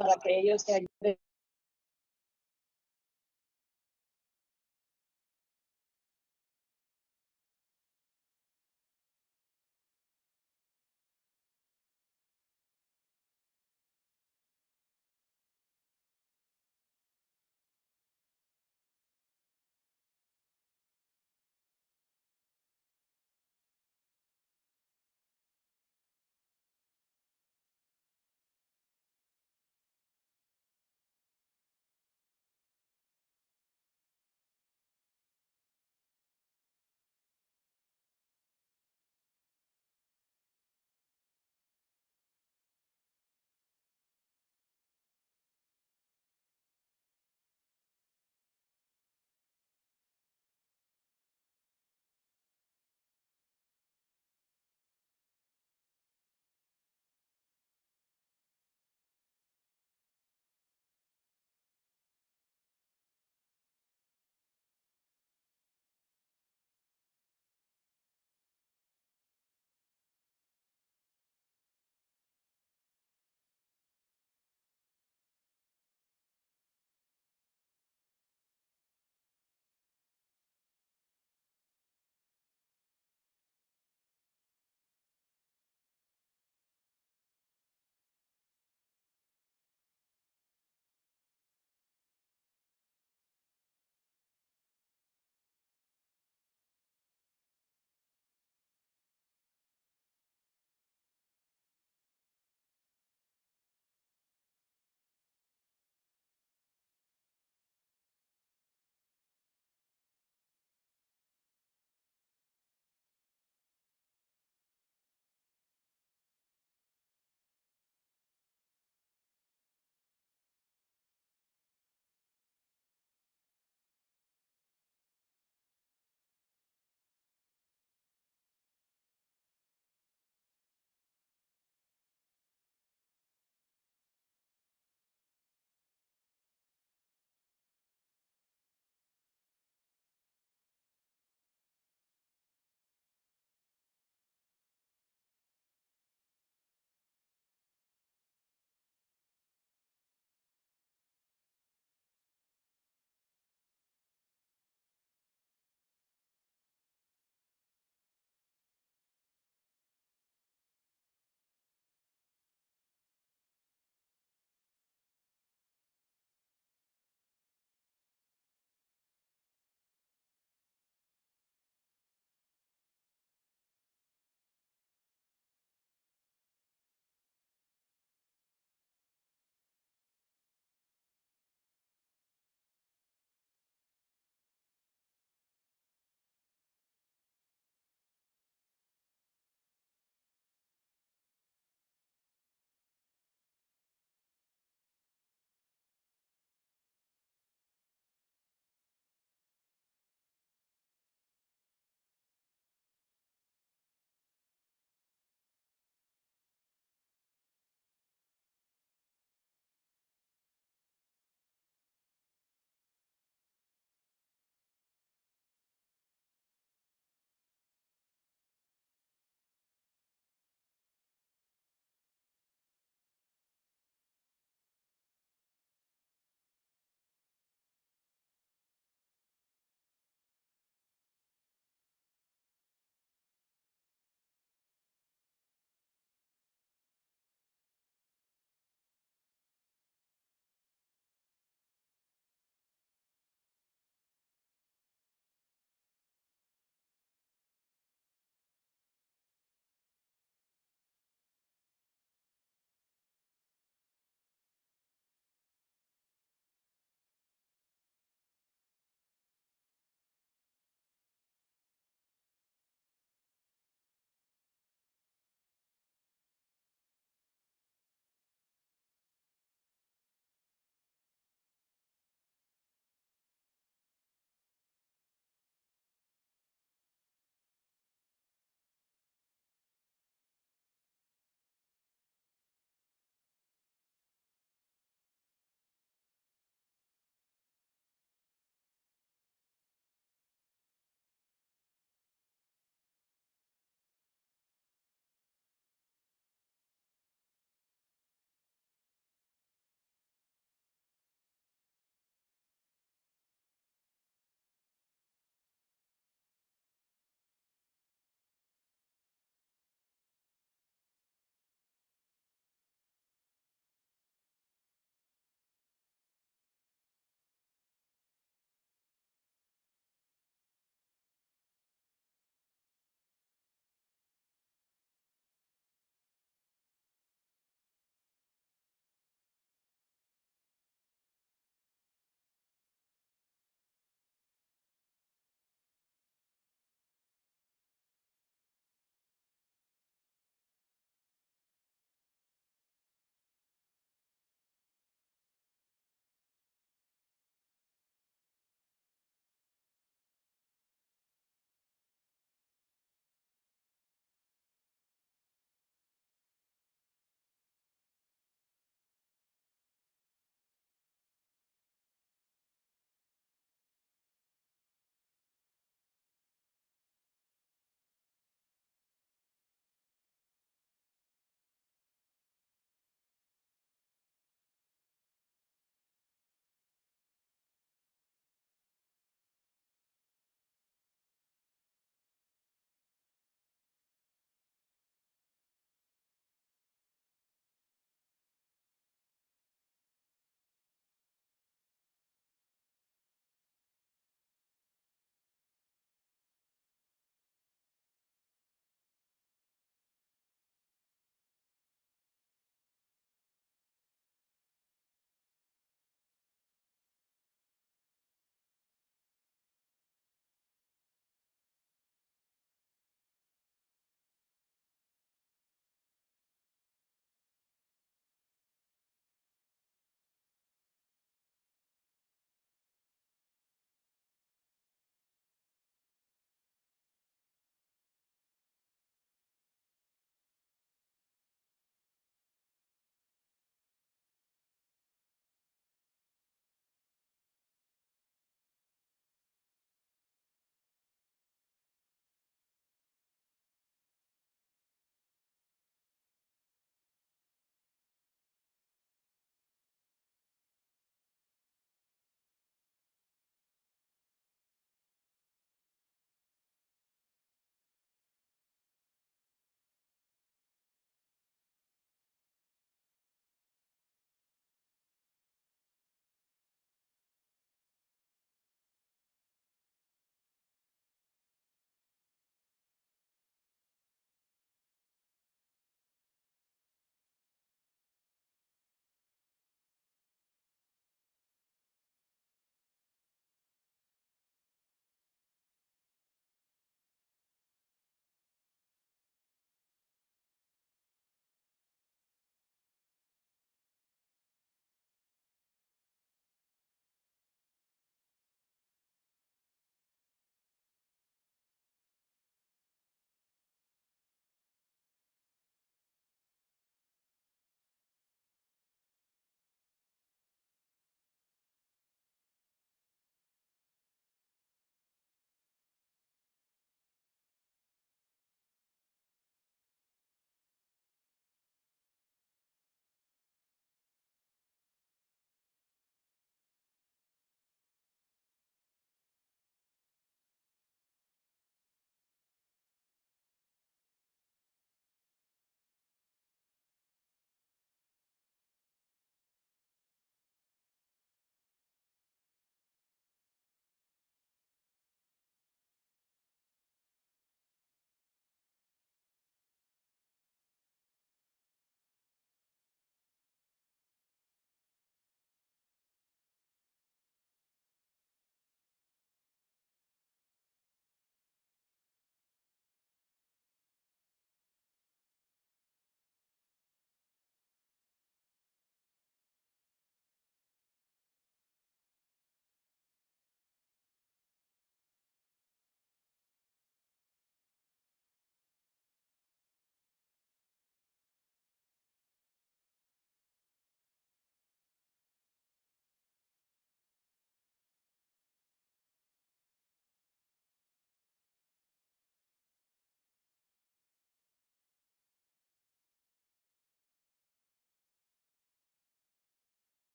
para que ellos te ayuden.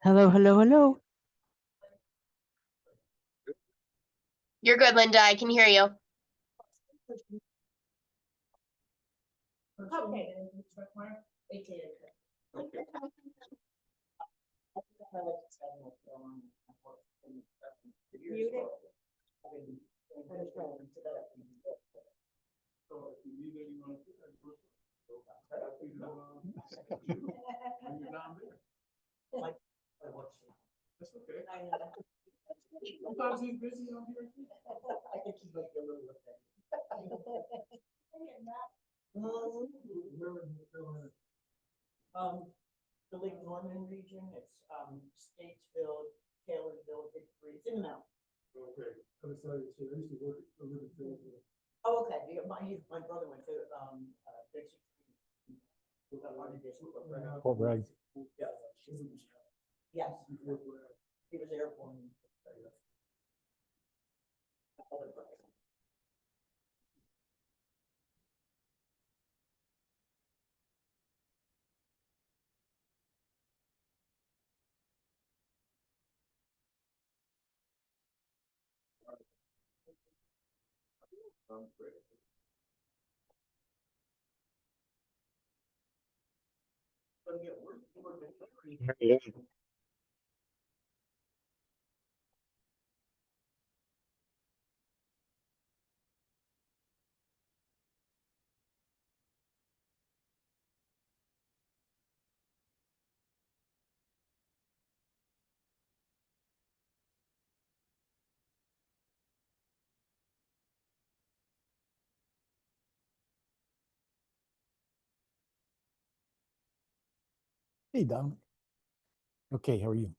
Hello, hello, hello. You're good, Linda. I can hear you. Okay. That's okay. Sometimes he's busy on here. I can keep like a little bit. The Lake Norman region, it's, Statesville, Taylorsville, Big Three, it's in the mountains. Okay. I'm sorry, I used to work, I live in Fayetteville. Oh, okay, my brother went to, Dixie. Fort Bragg. Yeah. Yes, he was airborne. Hey, Don. Okay, how are you?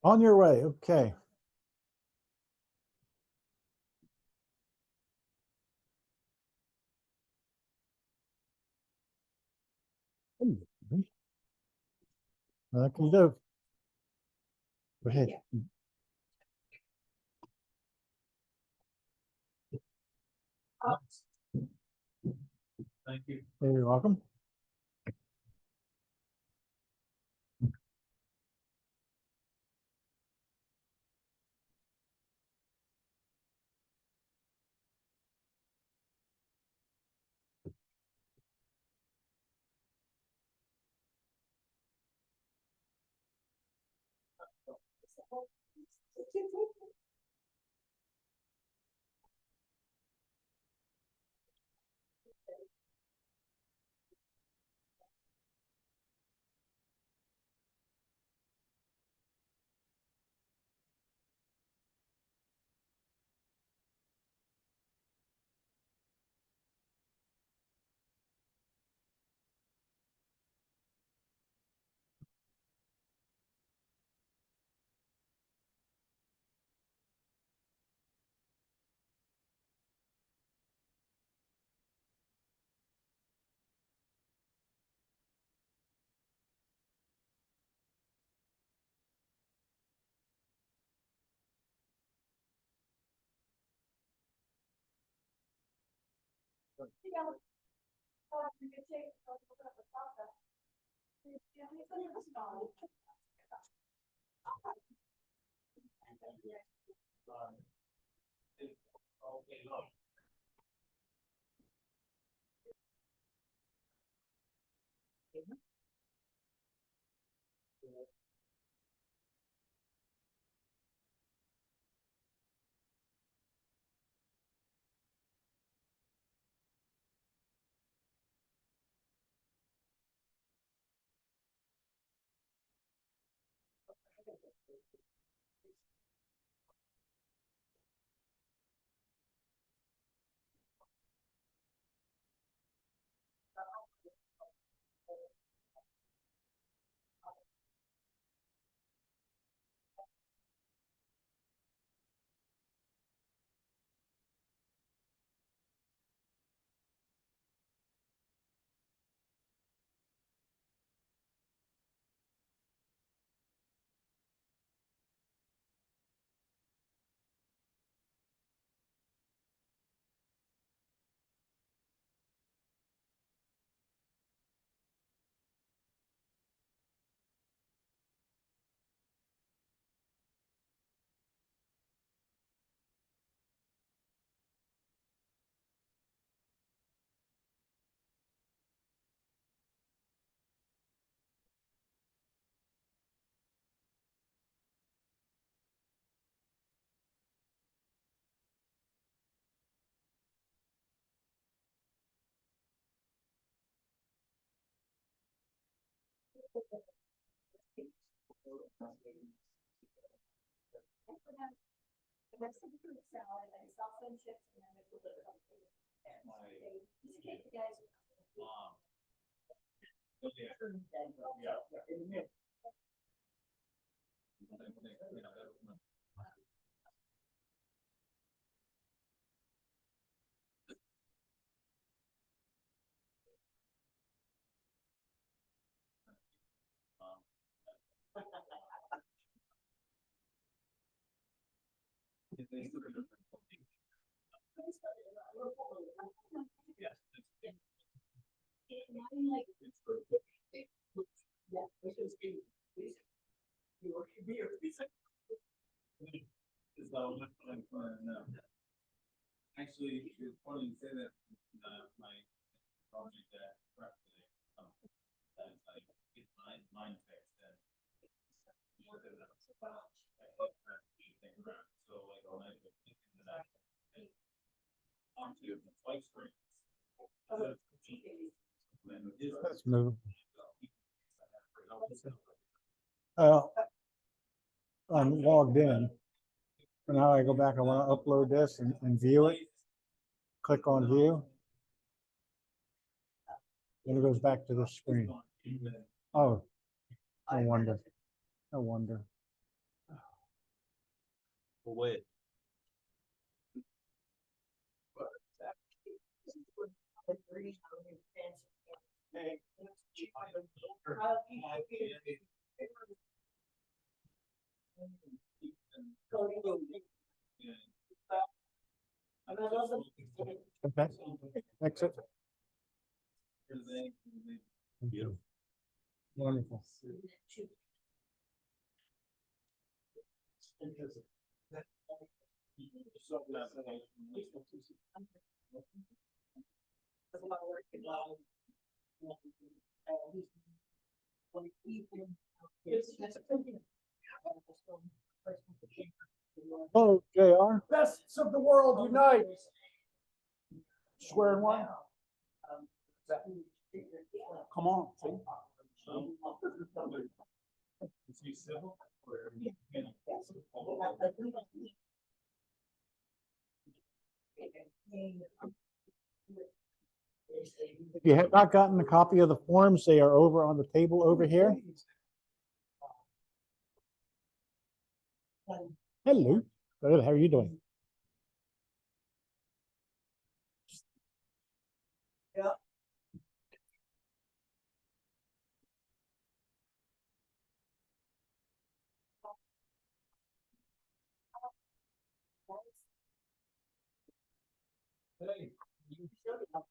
On your way, okay. Can you do? Go ahead. Thank you. Hey, you're welcome. Mexican fruit salad and salsa and chips and then a little bit of the guys. Actually, it's funny you say that, my project that, that's like, it's mind fixed and. So like, when I was thinking that onto the flight screen. Let's move. Uh, I'm logged in. And now I go back, I want to upload this and view it. Click on view. Then it goes back to the screen. Oh, no wonder. No wonder. Wait. Okay, exit. Beautiful. Wonderful. Oh, JR. Bests of the world unite. Swear in one. Come on. Is he civil or? If you have not gotten a copy of the forms, they are over on the table over here. Hello. Good. How are you doing? Hey, you showed up.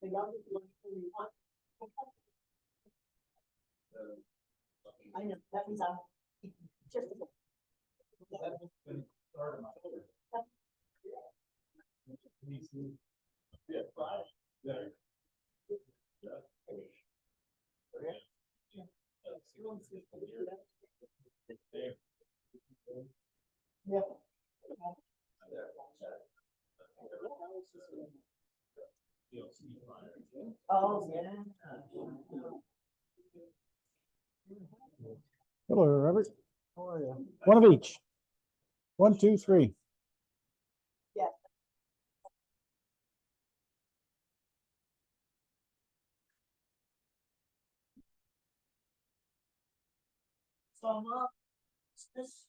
The youngest one, 21. I know, that means I'm just. Yeah, five. There. Yeah. Oh, yeah. Hello, Robert. How are you? One of each. 1, 2, 3. So I'm up. This.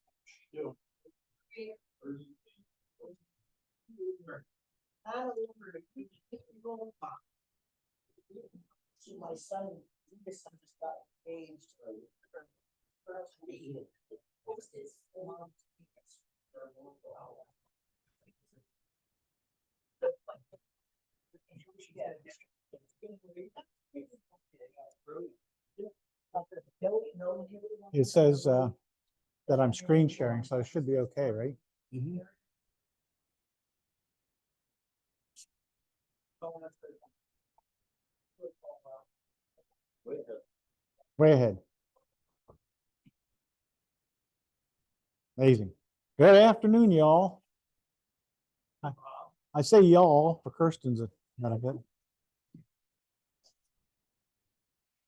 I don't remember. See, my son, his son just got engaged. First meeting. What was his mom's? It says that I'm screen sharing, so it should be okay, right? Way ahead. Amazing. Good afternoon, y'all. I say y'all for Kirsten's benefit.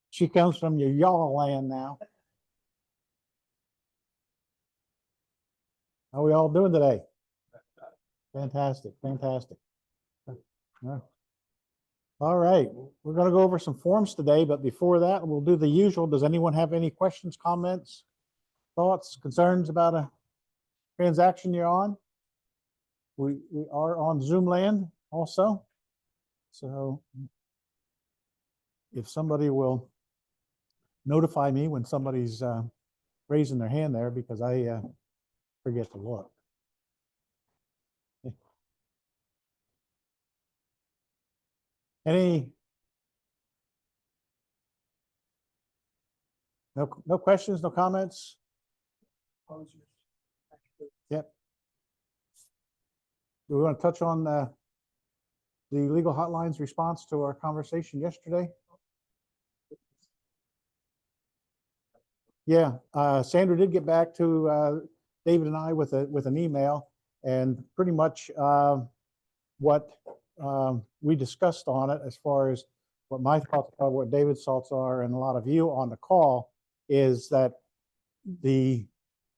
She comes from your y'all land now. How are we all doing today? Fantastic, fantastic. Yeah. All right, we're going to go over some forms today, but before that, we'll do the usual. Does anyone have any questions, comments, thoughts, concerns about a transaction you're on? We are on Zoom land also. So if somebody will notify me when somebody's raising their hand there, because I forget to look. Any? No questions, no comments? Yep. Do we want to touch on the legal hotline's response to our conversation yesterday? Yeah, Sandra did get back to David and I with an email, and pretty much what we discussed on it, as far as what my thoughts are, what David's thoughts are, and a lot of you on the call, is that the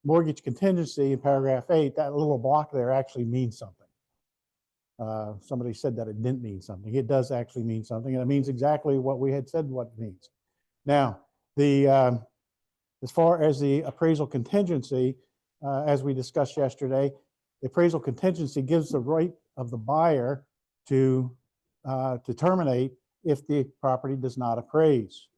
mortgage contingency in paragraph 8, that little block there actually means something. Somebody said that it didn't mean something. It does actually mean something, and it means exactly what we had said what it means. Now, as far as the appraisal contingency, as we discussed yesterday, the appraisal contingency gives the right of the buyer to terminate if the property does not appraise.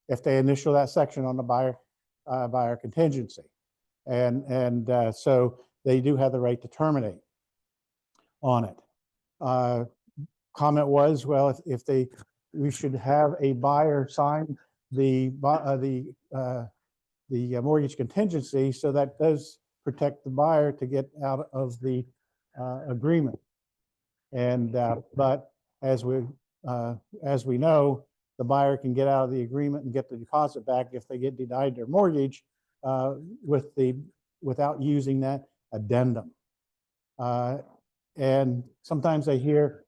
If they initial that section on the buyer contingency, and so they do have the right to terminate on it. Comment was, well, if we should have a buyer sign the mortgage contingency, so that does protect the buyer to get out of the agreement. And but as we know, the buyer can get out of the agreement and get the deposit back if they get denied their mortgage without using that addendum. And sometimes I hear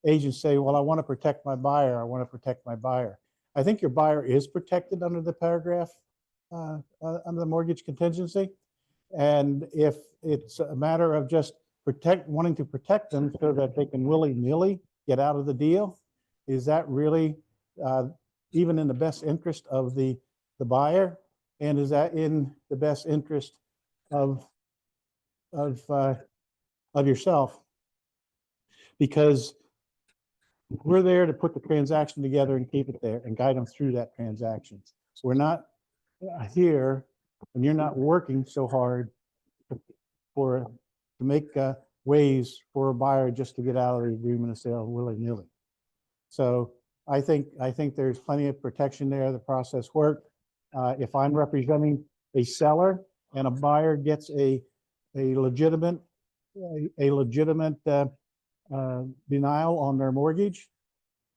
agents say, well, I want to protect my buyer. I want to protect my buyer. I think your buyer is protected under the paragraph, under the mortgage contingency. And if it's a matter of just wanting to protect them so that they can willy-nilly get out of the deal, is that really even in the best interest of the buyer? And is that in the best interest of yourself? Because we're there to put the transaction together and keep it there and guide them through that transaction. We're not here, and you're not working so hard to make ways for a buyer just to get out of the agreement of sale willy-nilly. So I think there's plenty of protection there. The process worked. If I'm representing a seller and a buyer gets a legitimate denial on their mortgage,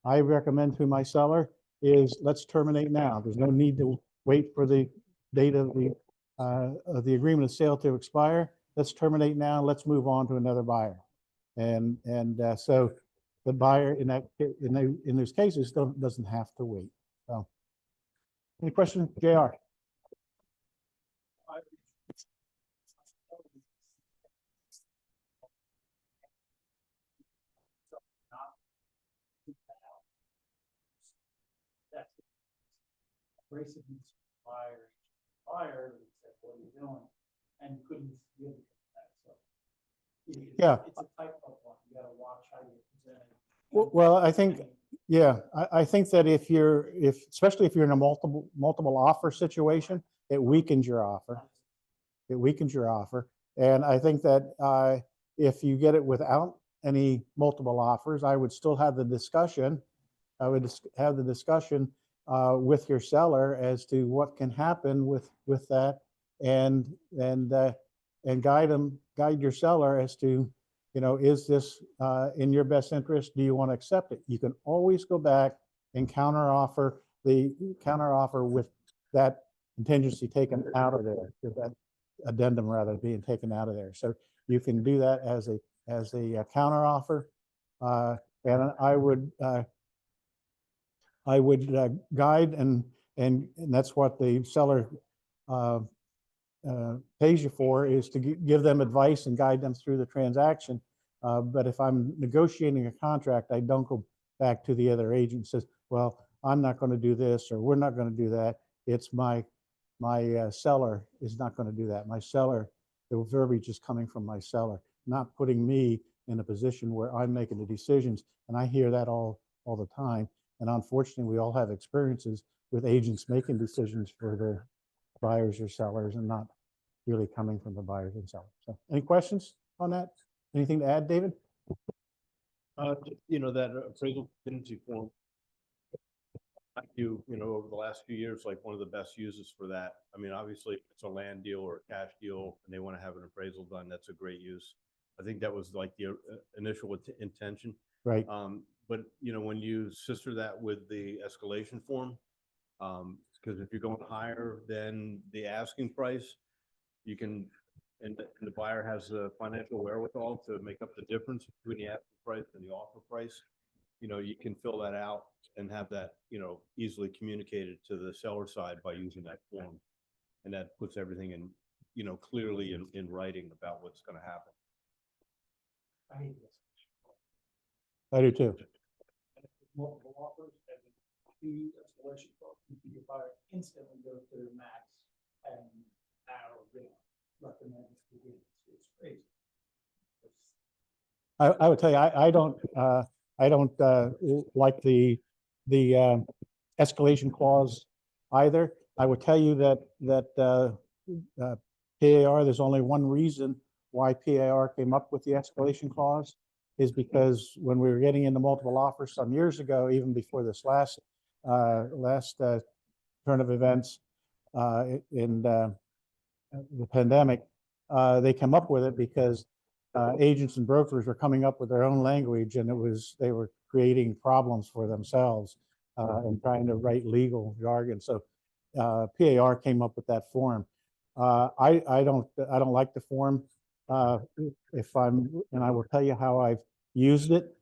I recommend to my seller is let's terminate now. There's no need to wait for the date of the agreement of sale to expire. Let's terminate now. Let's move on to another buyer. And so the buyer in those cases doesn't have to wait. So, any questions, JR? Abrasive buyer said, what are you doing? And couldn't really get that. So Yeah. It's a type of one. You gotta watch how you present it. Well, I think, yeah, I think that especially if you're in a multiple offer situation, it weakens your offer. It weakens your offer. And I think that if you get it without any multiple offers, I would still have the discussion. I would have the discussion with your seller as to what can happen with that, and guide your seller as to, is this in your best interest? Do you want to accept it? You can always go back and counteroffer with that contingency taken out of there, with that addendum rather being taken out of there. So you can do that as a counteroffer, and I would guide, and that's what the seller pays you for, is to give them advice and guide them through the transaction. But if I'm negotiating a contract, I don't go back to the other agent and says, well, I'm not going to do this, or we're not going to do that. It's my seller is not going to do that. My seller, the verbiage is coming from my seller, not putting me in a position where I'm making the decisions. And I hear that all the time. And unfortunately, we all have experiences with agents making decisions for their buyers or sellers and not really coming from the buyers and sellers. So any questions on that? Anything to add, David? That appraisal contingency form, over the last few years, like one of the best uses for that. I mean, obviously, if it's a land deal or a cash deal and they want to have an appraisal done, that's a great use. I think that was like the initial intention. Right. But when you sister that with the escalation form, because if you're going higher than the asking price, you can, and the buyer has the financial wherewithal to make up the difference between the asking price and the offer price. You can fill that out and have that, easily communicated to the seller side by using that form. And that puts everything in, clearly in writing about what's going to happen. I hate this. I do too. Multiple offers and the escalation clause, your buyer instantly goes to the max and narrow recommend it's crazy. I would tell you, I don't like the escalation clause either. I would tell you that PAR, there's only one reason why PAR came up with the escalation clause, is because when we were getting into multiple offers some years ago, even before this last turn of events in the pandemic, they came up with it because agents and brokers were coming up with their own language, and they were creating problems for themselves and trying to write legal jargon. So PAR came up with that form. I don't like the form. And I will tell you how I've used it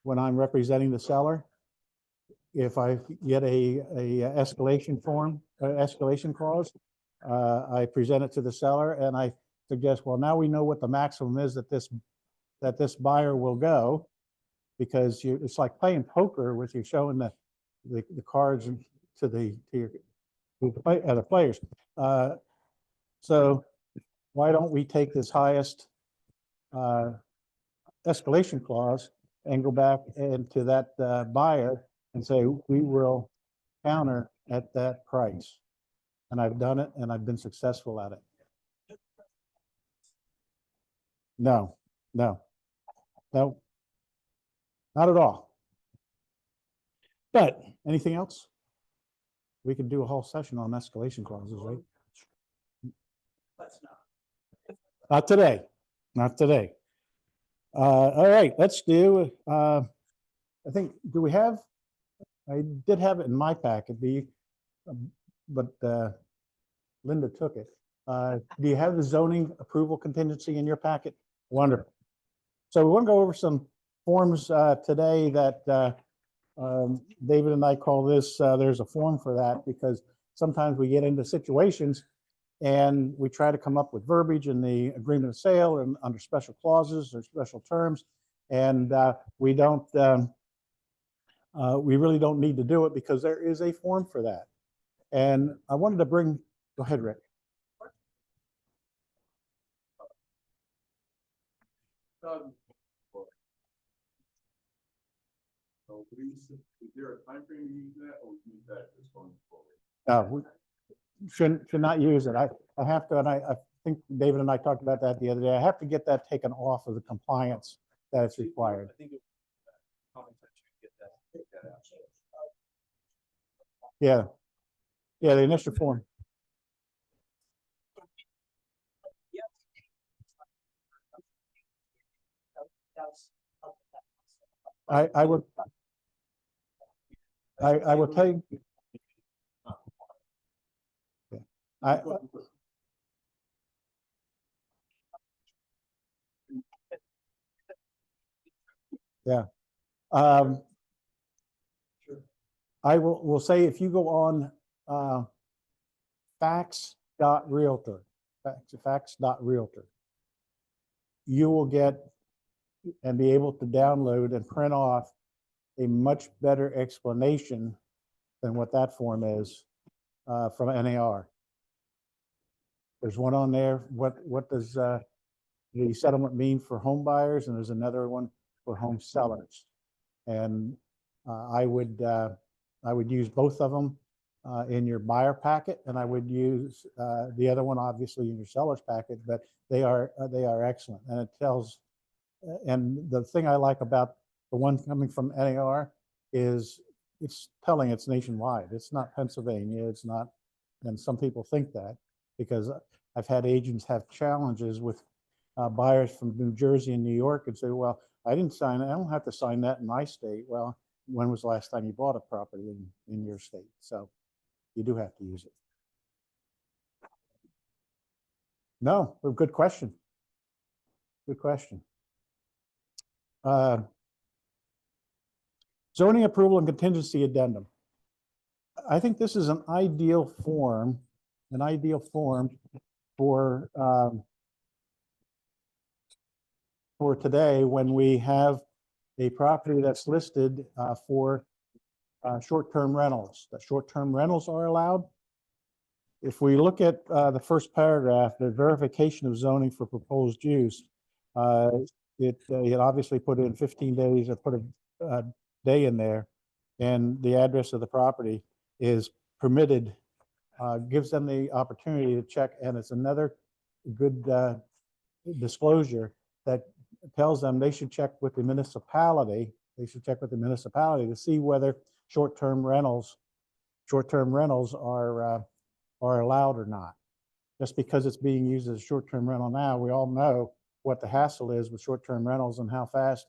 when I'm representing the seller. If I get a escalation form, escalation clause, I present it to the seller and I suggest, well, now we know what the maximum is that this buyer will go, because it's like playing poker with you showing the cards to the players. So why don't we take this highest escalation clause and go back into that buyer and say, we will counter at that price. and I've done it and I've been successful at it. No, no, no, not at all. But anything else? We could do a whole session on escalation clauses, right? Let's not. Not today, not today. All right, let's do, I think, do we have, I did have it in my packet, but Linda took it. Do you have the zoning approval contingency in your packet? Wonderful. So we want to go over some forms today that David and I call this, there's a form for that, because sometimes we get into situations and we try to come up with verbiage in the agreement of sale and under special clauses or special terms. And we don't, we really don't need to do it because there is a form for that. And I wanted to bring, go ahead, Rick. So is there a time frame you use that, or we use that as going forward? We should not use it. I have to, and I think David and I talked about that the other day. I have to get that taken off of the compliance that it's required. I think it common sense you get that, take that out. Yeah. Yeah, the initial form. I would, I will tell you. I, yeah. I will say if you go on facts.realtor, facts.realtor, you will get and be able to download and print off a much better explanation than what that form is from NAR. There's one on there. What does the settlement mean for home buyers? And there's another one for home sellers. And I would use both of them in your buyer packet, and I would use the other one obviously in your seller's packet. But they are excellent, and it tells. And the thing I like about the one coming from NAR is it's telling it's nationwide. It's not Pennsylvania. It's not, and some people think that because I've had agents have challenges with buyers from New Jersey and New York and say, well, I didn't sign it. I don't have to sign that in my state. Well, when was the last time you bought a property in your state? So you do have to use it. No, good question. Good question. Zoning approval and contingency addendum. I think this is an ideal form for today when we have a property that's listed for short-term rentals. That short-term rentals are allowed. If we look at the first paragraph, the verification of zoning for proposed use, it obviously put in 15 days or put a day in there, and the address of the property is permitted, gives them the opportunity to check, and it's another good disclosure that tells them they should check with the municipality. They should check with the municipality to see whether short-term rentals are allowed or not. Just because it's being used as a short-term rental now, we all know what the hassle is with short-term rentals and how fast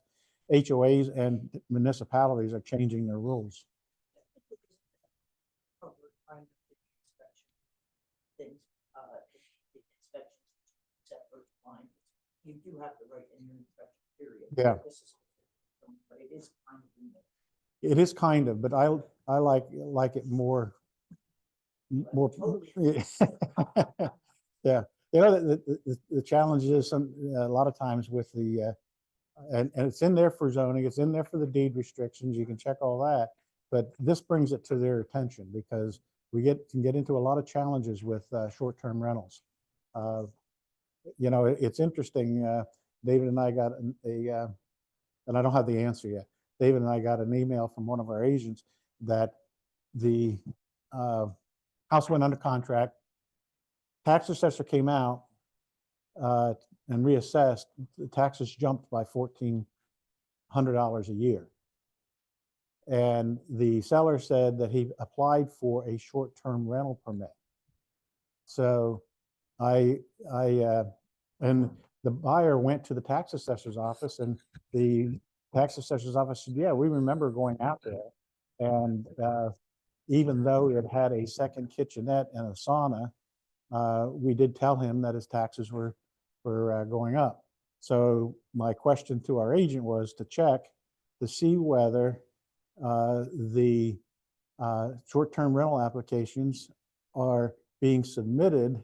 HOAs and municipalities are changing their rules. You do have the right in your inspection period. Yeah. But it is kind of in there. It is kind of, but I like it more. Yeah, you know, the challenge is a lot of times with the and it's in there for zoning, it's in there for the deed restrictions, you can check all that, but this brings it to their attention because we can get into a lot of challenges with short-term rentals. You know, it's interesting. David and I got and I don't have the answer yet. David and I got an email from one of our agents that the house went under contract. Tax assessor came out and reassessed. The taxes jumped by $1,400 a year. And the seller said that he applied for a short-term rental permit. So and the buyer went to the tax assessor's office, and the tax assessor's office said, yeah, we remember going out there. And even though it had a second kitchenette and a sauna, we did tell him that his taxes were going up. So my question to our agent was to check to see whether the short-term rental applications are being submitted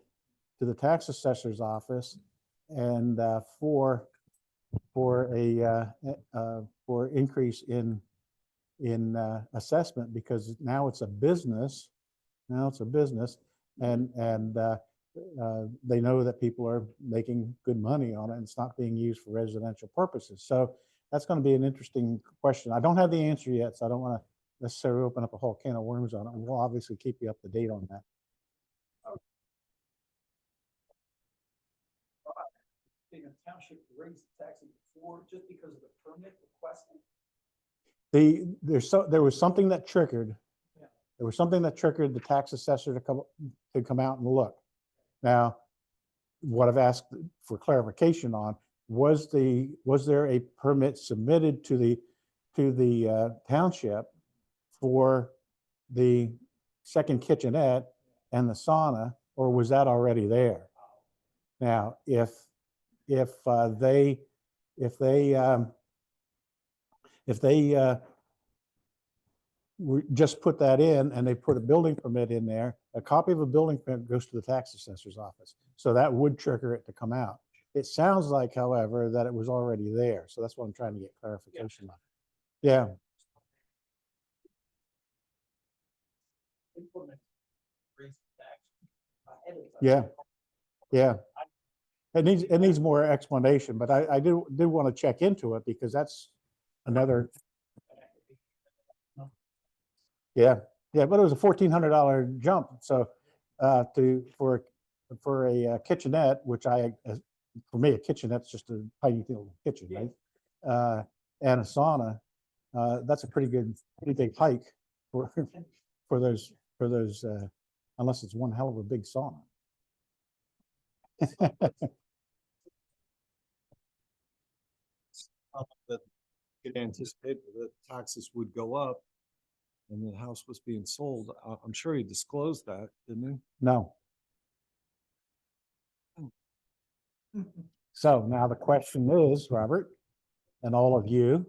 to the tax assessor's office and for increase in assessment, because now it's a business. And they know that people are making good money on it, and it's not being used for residential purposes. So that's going to be an interesting question. I don't have the answer yet, so I don't want to necessarily open up a whole can of worms on it. We'll obviously keep you up to date on that. Being a township raised the taxes before just because of the permit requested. There was something that triggered. Yeah. There was something that triggered the tax assessor to come out and look. Now, what I've asked for clarification on was there a permit submitted to the township for the second kitchenette and the sauna, or was that already there? Now, if they just put that in and they put a building permit in there, a copy of a building permit goes to the tax assessor's office. So that would trigger it to come out. It sounds like, however, that it was already there. So that's what I'm trying to get clarification on. Yeah. Implement raise the tax ahead of time. Yeah. Yeah. It needs more explanation, but I do want to check into it, because that's another. Yeah. Yeah. But it was a $1,400 jump. So for a kitchenette, which for me, a kitchenette's just a tiny little kitchen, right? And a sauna, that's a pretty big hike for those, unless it's one hell of a big sauna. That it anticipated that taxes would go up and the house was being sold. I'm sure he disclosed that, didn't he? No. So now the question is, Robert, and all of you,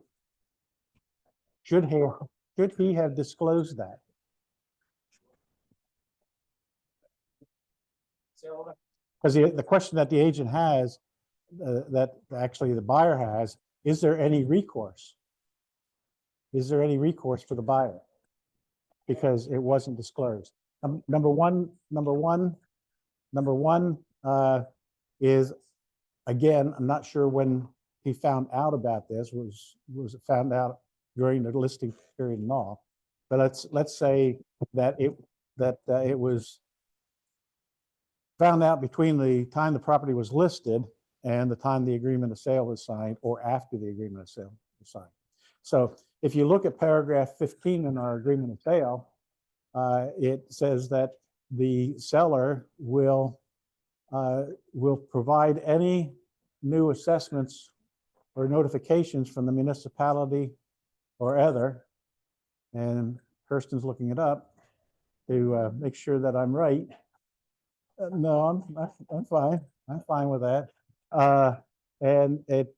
should he have disclosed that? Because the question that the agent has, that actually the buyer has, is there any recourse? Is there any recourse for the buyer? Because it wasn't disclosed. Number one is, again, I'm not sure when he found out about this. Was it found out during the listing period and all? But let's say that it was found out between the time the property was listed and the time the agreement of sale was signed, or after the agreement of sale was signed. So if you look at paragraph 15 in our agreement of sale, it says that the seller will provide any new assessments or notifications from the municipality or other, and Kirsten's looking it up to make sure that I'm right. No, I'm fine. I'm fine with that. And it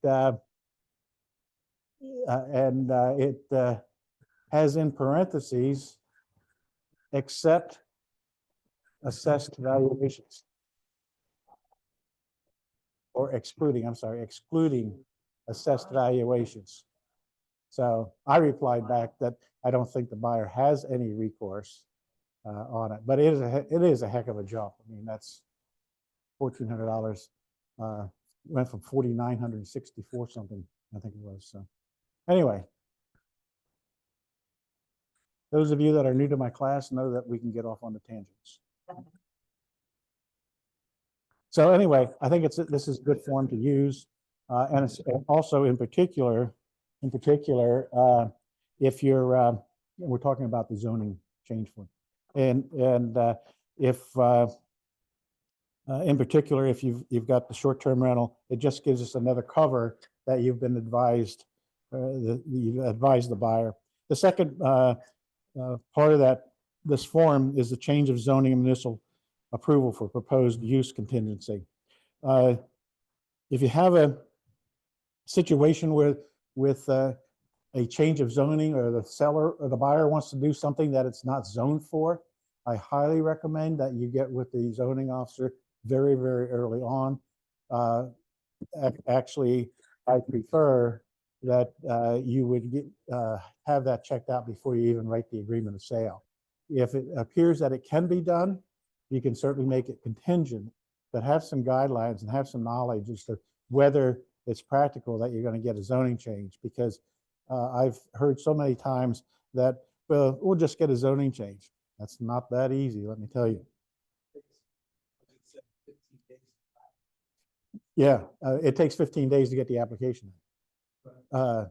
has in parentheses, except assessed valuations, or excluding assessed valuations. So I replied back that I don't think the buyer has any recourse on it, but it is a heck of a jump. I mean, that's $1,400, went from 4,964 something, I think it was. So anyway, those of you that are new to my class know that we can get off on the tangents. So anyway, I think this is a good form to use. And it's also in particular, if you're, we're talking about the zoning change form. And if, in particular, if you've got the short-term rental, it just gives us another cover that you've been advised, you've advised the buyer. The second part of this form is the change of zoning and municipal approval for proposed use contingency. If you have a situation with a change of zoning, or the seller or the buyer wants to do something that it's not zoned for, I highly recommend that you get with the zoning officer very, very early on. Actually, I prefer that you would have that checked out before you even write the agreement of sale. If it appears that it can be done, you can certainly make it contingent, but have some guidelines and have some knowledge as to whether it's practical that you're going to get a zoning change. Because I've heard so many times that, well, we'll just get a zoning change. That's not that easy, let me tell you. Yeah, it takes 15 days to get the application. So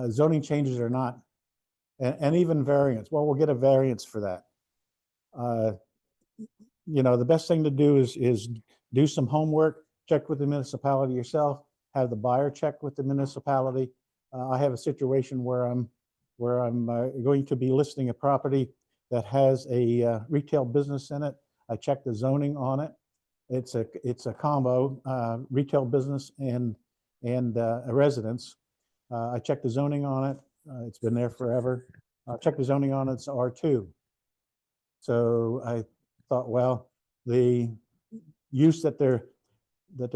zoning changes are not, and even variance. Well, we'll get a variance for that. You know, the best thing to do is do some homework, check with the municipality yourself, have the buyer check with the municipality. I have a situation where I'm going to be listing a property that has a retail business in it. I checked the zoning on it. It's a combo, retail business and a residence. I checked the zoning on it. It's been there forever. Checked the zoning on it. It's R2. So I thought, well, the use that they're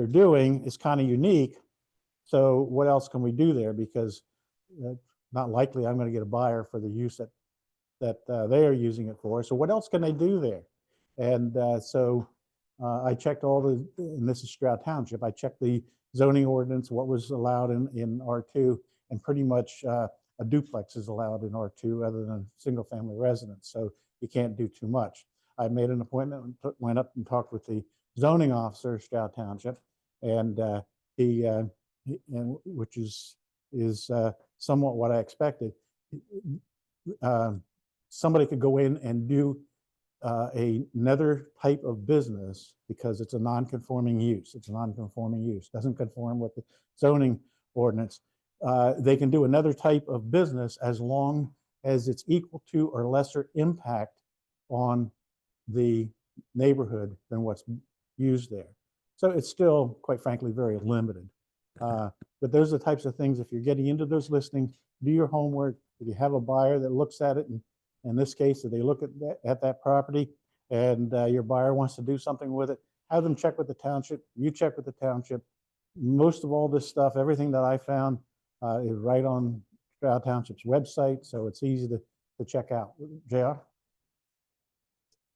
doing is kind of unique. So what else can we do there? Because not likely I'm going to get a buyer for the use that they are using it for. So what else can they do there? And so I checked all the, and this is Stroud Township, I checked the zoning ordinance, what was allowed in R2, and pretty much a duplex is allowed in R2 other than single family residence. So you can't do too much. I made an appointment and went up and talked with the zoning officer, Stroud Township, and which is somewhat what I expected. Somebody could go in and do another type of business because it's a non-conforming use. It's a non-conforming use, doesn't conform with the zoning ordinance. They can do another type of business as long as it's equal to or lesser impact on the neighborhood than what's used there. So it's still, quite frankly, very limited. But those are the types of things, if you're getting into those listings, do your homework. If you have a buyer that looks at it, and in this case, if they look at that property and your buyer wants to do something with it, have them check with the township. You check with the township. Most of all this stuff, everything that I found is right on Stroud Township's website, so it's easy to check out. JR?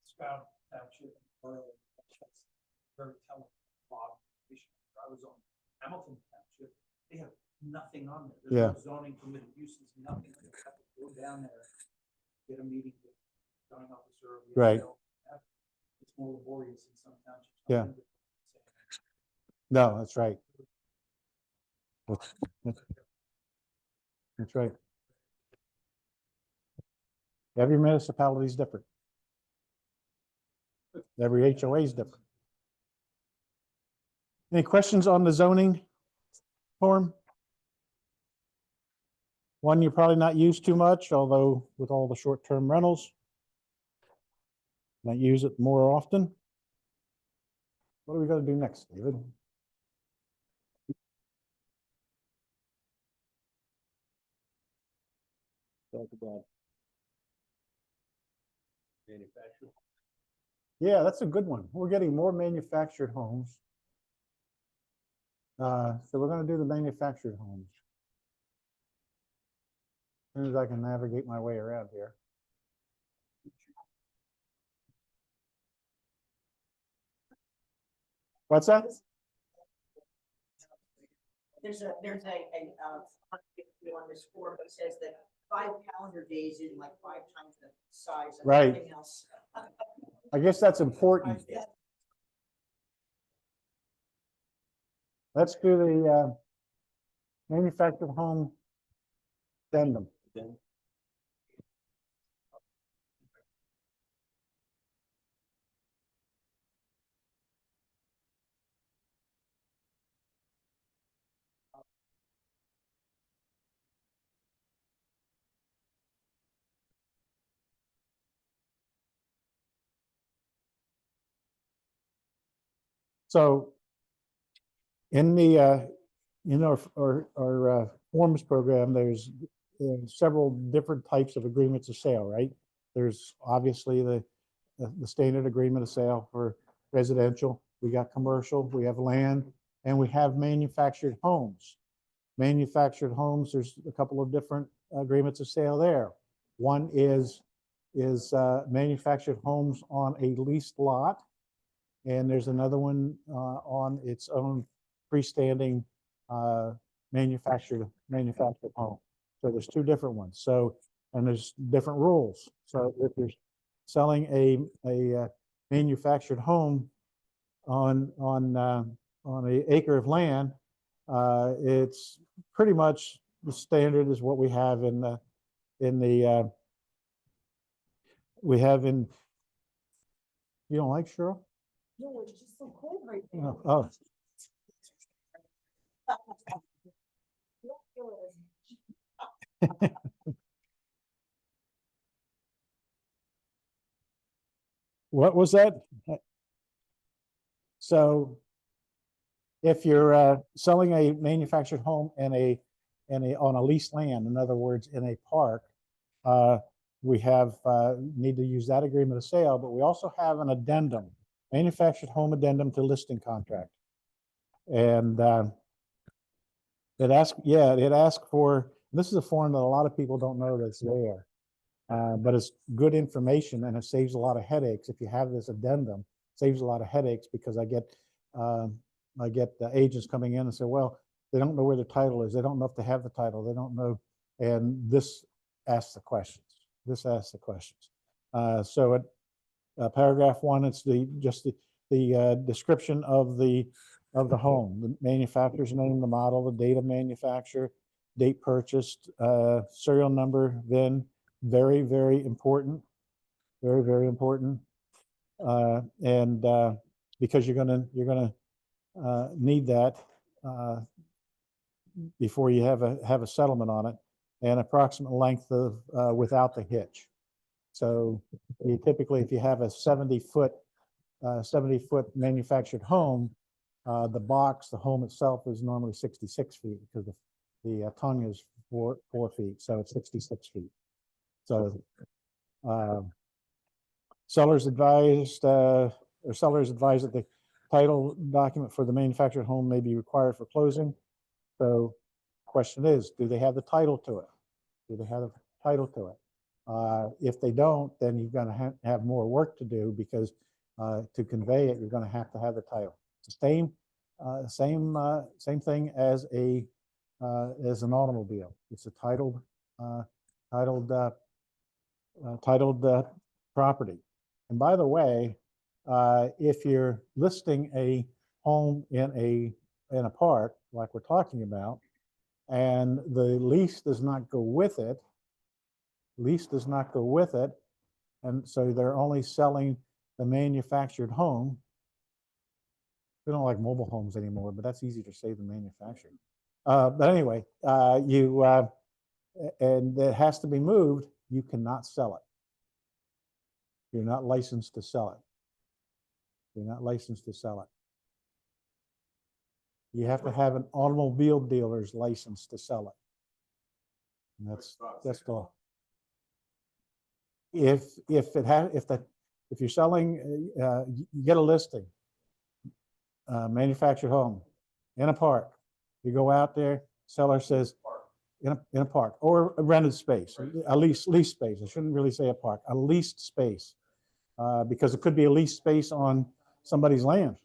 Stroud Township, very telling. I was on Hamilton Township, they have nothing on there. There's no zoning permitted uses, nothing. You have to go down there, get a meeting with the zoning officer. Right. It's more laborious in some townships. Yeah. No, that's right. That's right. Every municipality is different. Every HOA is different. Any questions on the zoning form? One you're probably not used too much, although with all the short-term rentals, might use it more often. What are we going to do next, David? Talk about manufacturing. Yeah, that's a good one. We're getting more manufactured homes. So we're going to do the manufactured homes. As soon as I can navigate my way around here. What's that? There's a on this form that says that 5 calendar days in, like 5 times the size of Right. everything else. I guess that's important. Let's do the manufactured home addendum. So in the, our forms program, there's several different types of agreements of sale, right? There's obviously the standard agreement of sale for residential. We got commercial, we have land, and we have manufactured homes. Manufactured homes, there's a couple of different agreements of sale there. One is manufactured homes on a leased lot. And there's another one on its own freestanding manufactured home. So there's two different ones. So, and there's different rules. So if you're selling a manufactured home on an acre of land, it's pretty much the standard is what we have we have in, you don't like Cheryl? No, it's just so cold right now. No. Oh, You don't feel it as what was that? So if you're selling a manufactured home on a leased land, in other words, in a park, we have need to use that agreement of sale, but we also have an addendum, manufactured home addendum to listing contract. And it asks for, this is a form that a lot of people don't know that's there. But it's good information and it saves a lot of headaches. If you have this addendum, it saves a lot of headaches because I get the agents coming in and say, well, they don't know where the title is. They don't know if they have the title. They don't know. And this asks the questions. So at paragraph 1, it's just the description of the home, the manufacturer's name, the model, the date of manufacture, date purchased, serial number, VIN. Very, very important. Very, very important. And because you're gonna need that before you have a settlement on it, and approximate length of without the hitch. So you typically, if you have a 70-foot manufactured home, the home itself is normally 66 feet because the tongue is 4 feet, so it's 66 feet. So sellers advised that the title document for the manufactured home may be required for closing. So question is, do they have the title to it? If they don't, then you're going to have more work to do because to convey it, you're going to have the title. It's the same thing as an automobile. It's a titled property. And by the way, if you're listing a home in a park like we're talking about, and the lease does not go with it, and so they're only selling the manufactured home. We don't like mobile homes anymore, but that's easy to say than manufactured. But anyway, and it has to be moved. You cannot sell it. You're not licensed to sell it. You have to have an automobile dealer's license to sell it. And that's the law. If you're selling, you get a listing, manufactured home in a park. You go out there, seller says in a park or a rented space, a leased space. I shouldn't really say a park, a leased space, because it could be a leased space on somebody's land.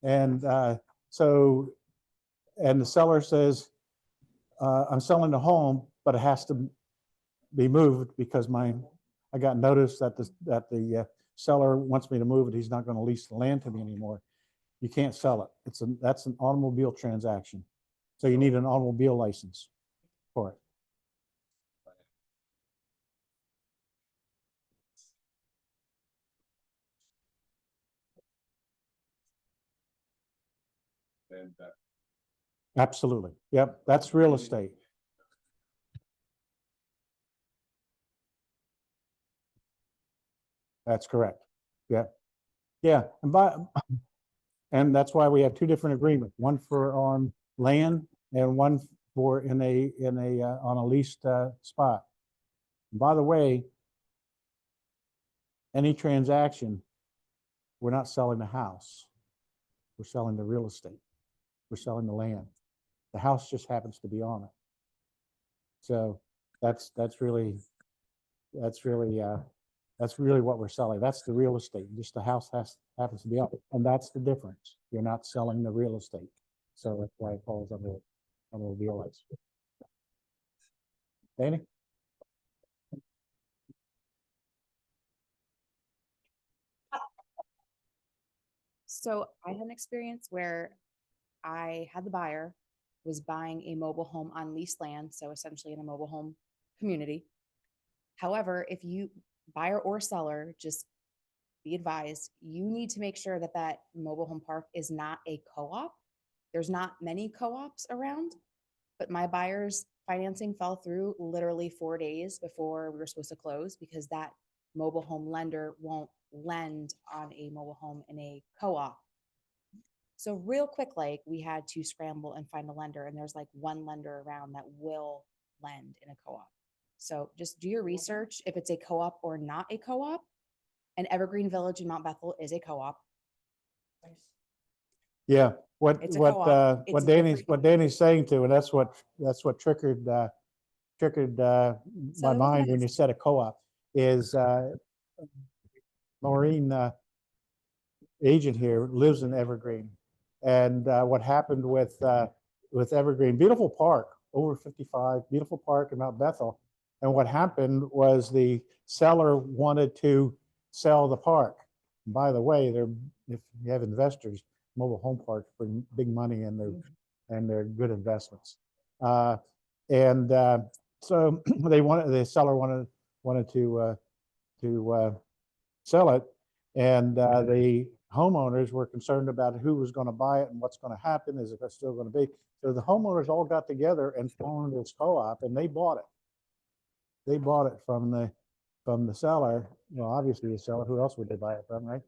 And and the seller says, I'm selling the home, but it has to be moved because I got notice that the seller wants me to move it. He's not going to lease the land to me anymore. You can't sell it. That's an automobile transaction. So you need an automobile license for it. And that, Absolutely. Yep. That's real estate. That's correct. Yeah. Yeah. And that's why we have two different agreements, one for on land and one for on a leased spot. By the way, any transaction, we're not selling the house. We're selling the real estate. We're selling the land. The house just happens to be on it. So that's really what we're selling. That's the real estate. Just the house happens to be on it. And that's the difference. You're not selling the real estate. So that's why it falls under the deal license. Danny? So I had an experience where I had the buyer was buying a mobile home on leased land, so essentially in a mobile home community. However, if you buyer or seller, just be advised, you need to make sure that that mobile home park is not a co-op. There's not many co-ops around, but my buyer's financing fell through literally 4 days before we were supposed to close because that mobile home lender won't lend on a mobile home in a co-op. So real quick, like we had to scramble and find a lender, and there's like one lender around that will lend in a co-op. So just do your research if it's a co-op or not a co-op. And Evergreen Village in Mount Bethel is a co-op. Yeah, It's a co-op. It's what Danny's saying too, and that's what triggered my So mind when you said a co-op is Maureen agent here lives in Evergreen, and what happened with Evergreen, beautiful park, over 55, beautiful park in Mount Bethel, and what happened was the seller wanted to sell the park. And by the way, if you have investors, mobile home parks bring big money and they're good investments. So the seller wanted to sell it, and the homeowners were concerned about who was going to buy it and what's going to happen. Is it still going to be? So the homeowners all got together and formed this co-op, and they bought it. They bought it from the seller. Well, obviously the seller. Who else would they buy it from, right?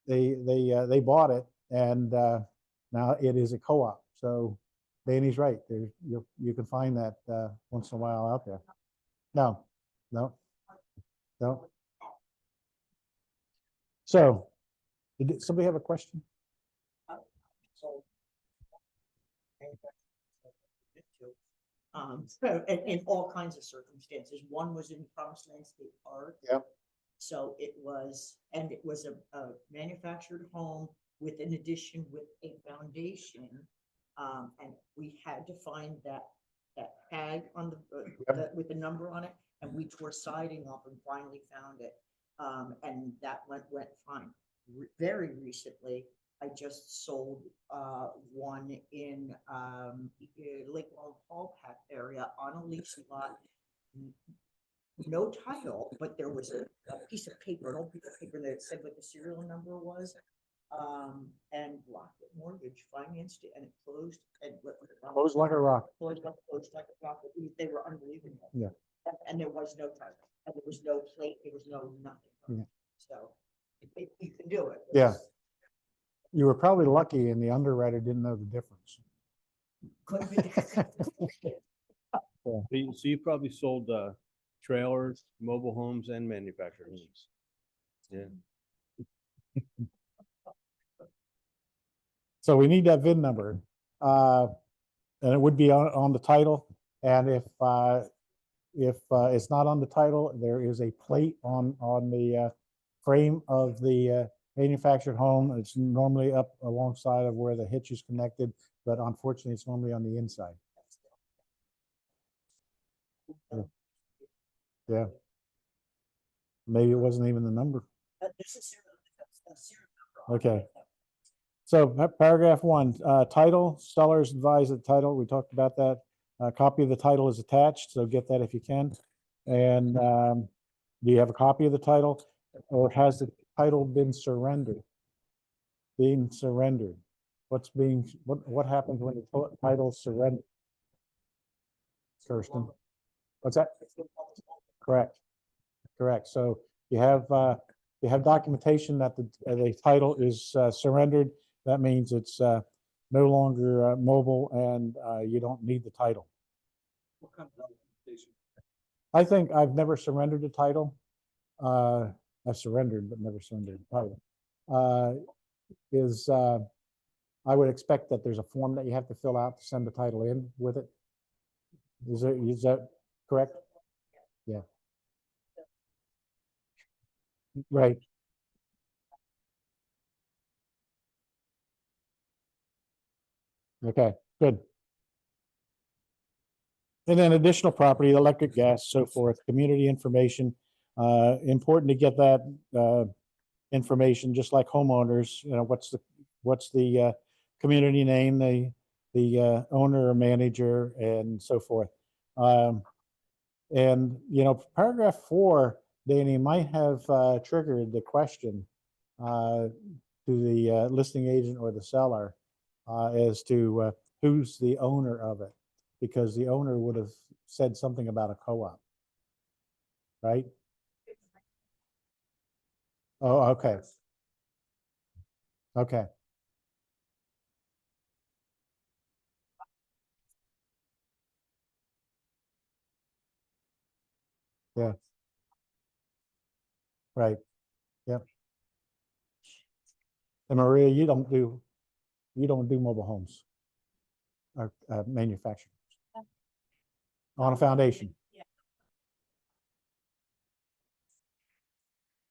They bought it, and now it is a co-op. So Danny's right. You can find that once in a while out there. No. So, did somebody have a question? So so in all kinds of circumstances, one was in Promised Land State Park. Yep. So it was a manufactured home with an addition with a foundation. And we had to find that tag on with the number on it, and we tore siding off and finally found it. And that went fine. Very recently, I just sold one in Lake Hall area on a lease lot. No title, but there was a piece of paper, an old piece of paper that said what the serial number was. And Rocket Mortgage financed it, and it closed. And Closed like a rock. Closed like a rocket. They were unbelievable. Yeah. And there was no title, and there was no plate, there was no nothing. Yeah. So you can do it. Yeah. You were probably lucky, and the underwriter didn't know the difference. Could be. So you probably sold trailers, mobile homes, and manufactured homes. Yeah. So we need that VIN number, and it would be on the title. And if it's not on the title, there is a plate on the frame of the manufactured home. It's normally up alongside of where the hitch is connected, but unfortunately, it's normally on the inside. Yeah. Maybe it wasn't even the number. There's a serial number on it. Okay. So paragraph 1, title, sellers advise the title. We talked about that. A copy of the title is attached, so get that if you can. And do you have a copy of the title, or has the title been surrendered? Being surrendered. What happens when the title's surrendered? Kirsten, what's that? Correct. Correct. So you have documentation that the title is surrendered. That means it's no longer mobile, and you don't need the title. What kind of documentation? I think I've never surrendered a title. I've surrendered, but never surrendered a title. I would expect that there's a form that you have to fill out to send the title in with it. Is that correct? Yeah. Right. Okay, good. And then additional property, electric, gas, so forth, community information. Important to get that information, just like homeowners. You know, what's the community name, the owner or manager, and so forth. And you know, paragraph 4, Danny, might have triggered the question to the listing agent or the seller as to who's the owner of it, because the owner would have said something about a co-op, right? Oh, okay. Okay. Yeah. Right. Yep. And Maria, you don't do mobile homes or manufacturing on a foundation.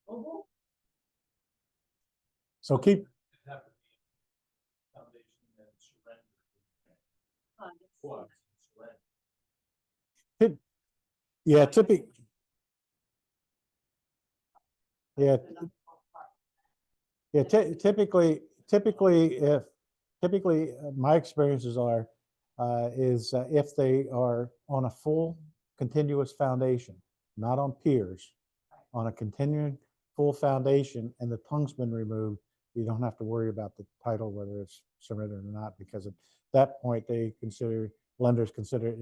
Mobile? So keep, It'd have to be foundation and surrender. What? Surrender. yeah, typically, yeah, yeah, typically, my experiences are, if they are on a full continuous foundation, not on piers, on a continuing full foundation, and the tongue's been removed, you don't have to worry about the title, whether it's surrendered or not, because at that point, lenders consider it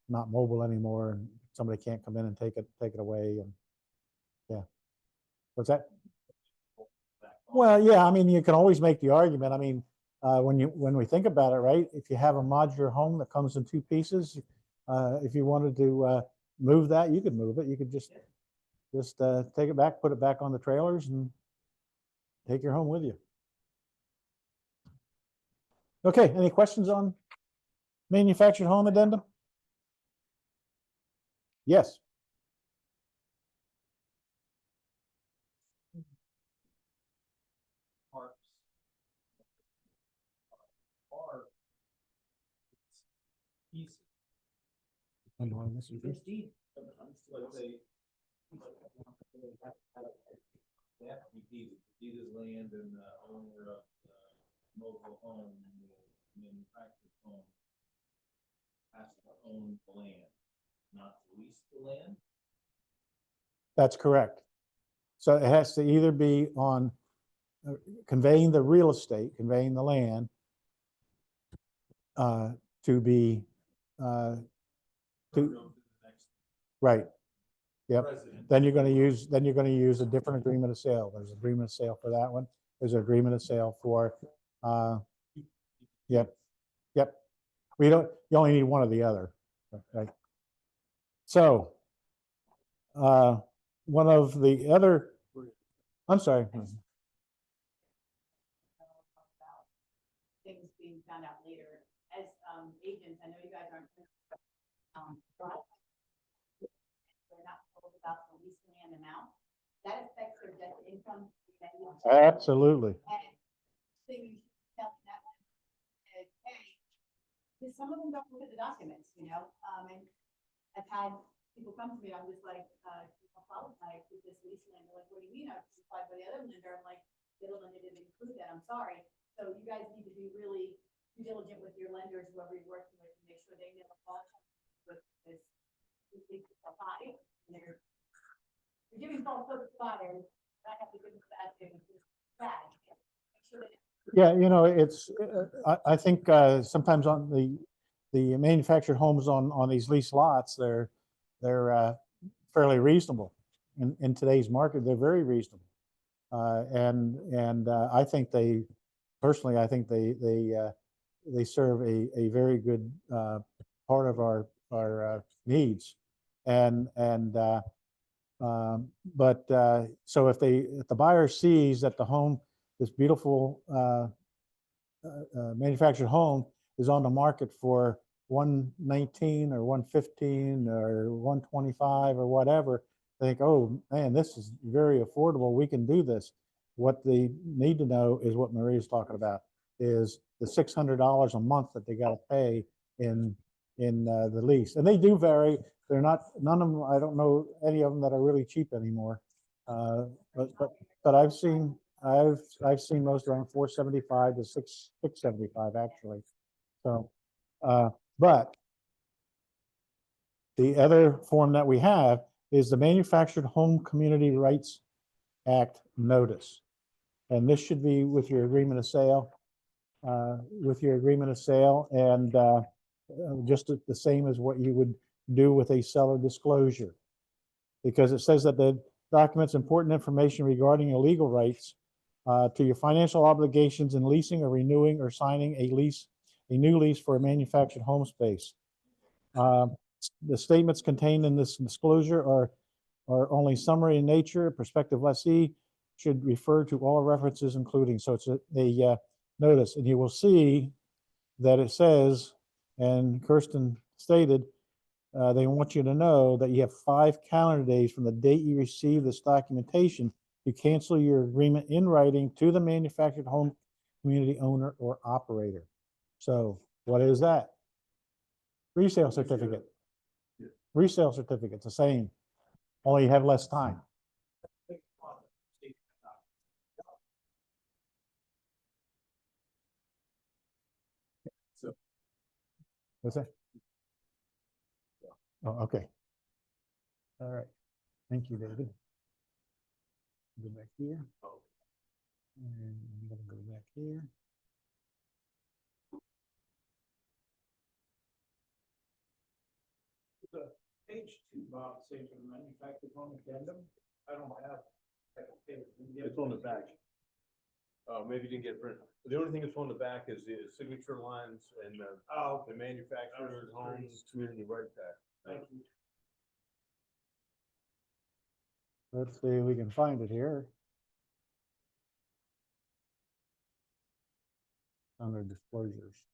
not mobile anymore, and somebody can't come in and take it away, and yeah. What's that? Well, yeah, I mean, you can always make the argument. I mean, when we think about it, right? If you have a modular home that comes in 2 pieces, if you wanted to move that, you could move it. You could just take it back, put it back on the trailers, and take your home with you. Okay, any questions on manufactured home addendum? Yes. Parks. Or pieces. Let's say. They have to be deeded land, and the owner of the mobile home, the manufactured home, has to own the land, not to lease the land. That's correct. So it has to either be on conveying the real estate, conveying the land, to be Go to to the next right. Yep. president. Then you're going to use a different agreement of sale. There's an agreement of sale for that one. There's an agreement of sale for yep. You only need one or the other. Okay. So one of the other, I'm sorry. Things being found out later. As agents, I know you guys aren't but they're not told about the lease land amount. That affects their debt to income. Absolutely. And so you tell that one, hey, because some of them don't look at the documents, and I've had people come to me, I'm just like, qualified with this lease land, they're like, what do you mean, I was applied by the other lender, I'm like, the other lender didn't include that, I'm sorry. So you guys need to be really diligent with your lenders, whoever you're working with, and make sure they know all with this. Apply, and you're giving false hope to buyers, I have to give them bad things, bad. Make sure that Yeah, it's, I think sometimes on the manufactured homes on these lease lots, they're fairly reasonable. In today's market, they're very reasonable. And I think personally, I think they serve a very good part of our needs. But so if the buyer sees that the home, this beautiful manufactured home is on the market for 119 or 115 or 125 or whatever, think, oh man, this is very affordable. We can do this. What they need to know is what Maria's talking about, is the $600 a month that they got to pay in the lease. And they do vary. They're not, none of them, I don't know any of them that are really cheap anymore. But I've seen most around 475 to 675 actually. So, but the other form that we have is the Manufactured Home Community Rights Act notice. And this should be with your agreement of sale, and just the same as what you would do with a seller disclosure. Because it says that the documents important information regarding your legal rights to your financial obligations in leasing or renewing or signing a new lease for a manufactured home space. The statements contained in this disclosure are only summary in nature. Prospective lessee should refer to all references including. So it's a notice, and you will see that it says, and Kirsten stated, they want you to know that you have 5 calendar days from the date you receive this documentation to cancel your agreement in writing to the manufactured home community owner or operator. So what is that? Resale certificate. Resale certificate, the same, only you have less time. What's that? Oh, okay. All right. Thank you, David. Go back here. And I'm gonna go back here. The page 2, Bob, say for the manufactured home addendum, I don't have. It's on the back. Oh, maybe you didn't get print. The only thing that's on the back is the signature lines and the manufacturer's home community rights act. Thank you. Let's see if we can find it here. Under disclosures.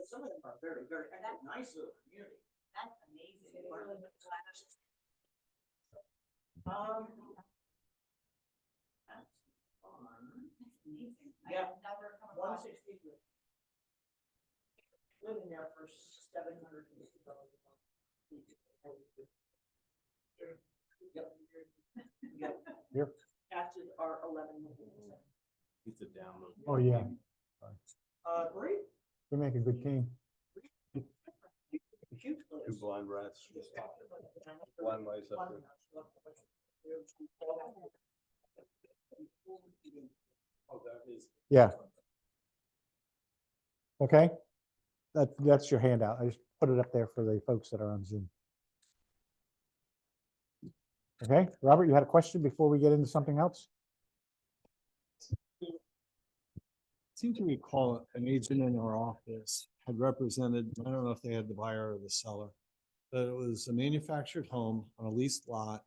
Some of them are very, very, and that nice little community. that's amazing. It really looks like- That's fun. That's amazing. Yeah. I've never come across. 160. Living there for $750 a month. Yep. Yep. Taxes are 11%. It's a download. Oh, yeah. Great. We make a good team. Huge place. 2 blind rats. Blind mice up there. Oh, that is. Yeah. Okay. That's your handout. I just put it up there for the folks that are on Zoom. Okay, Robert, you had a question before we get into something else? Seem to recall an agent in our office had represented, I don't know if they had the buyer or the seller, but it was a manufactured home on a leased lot.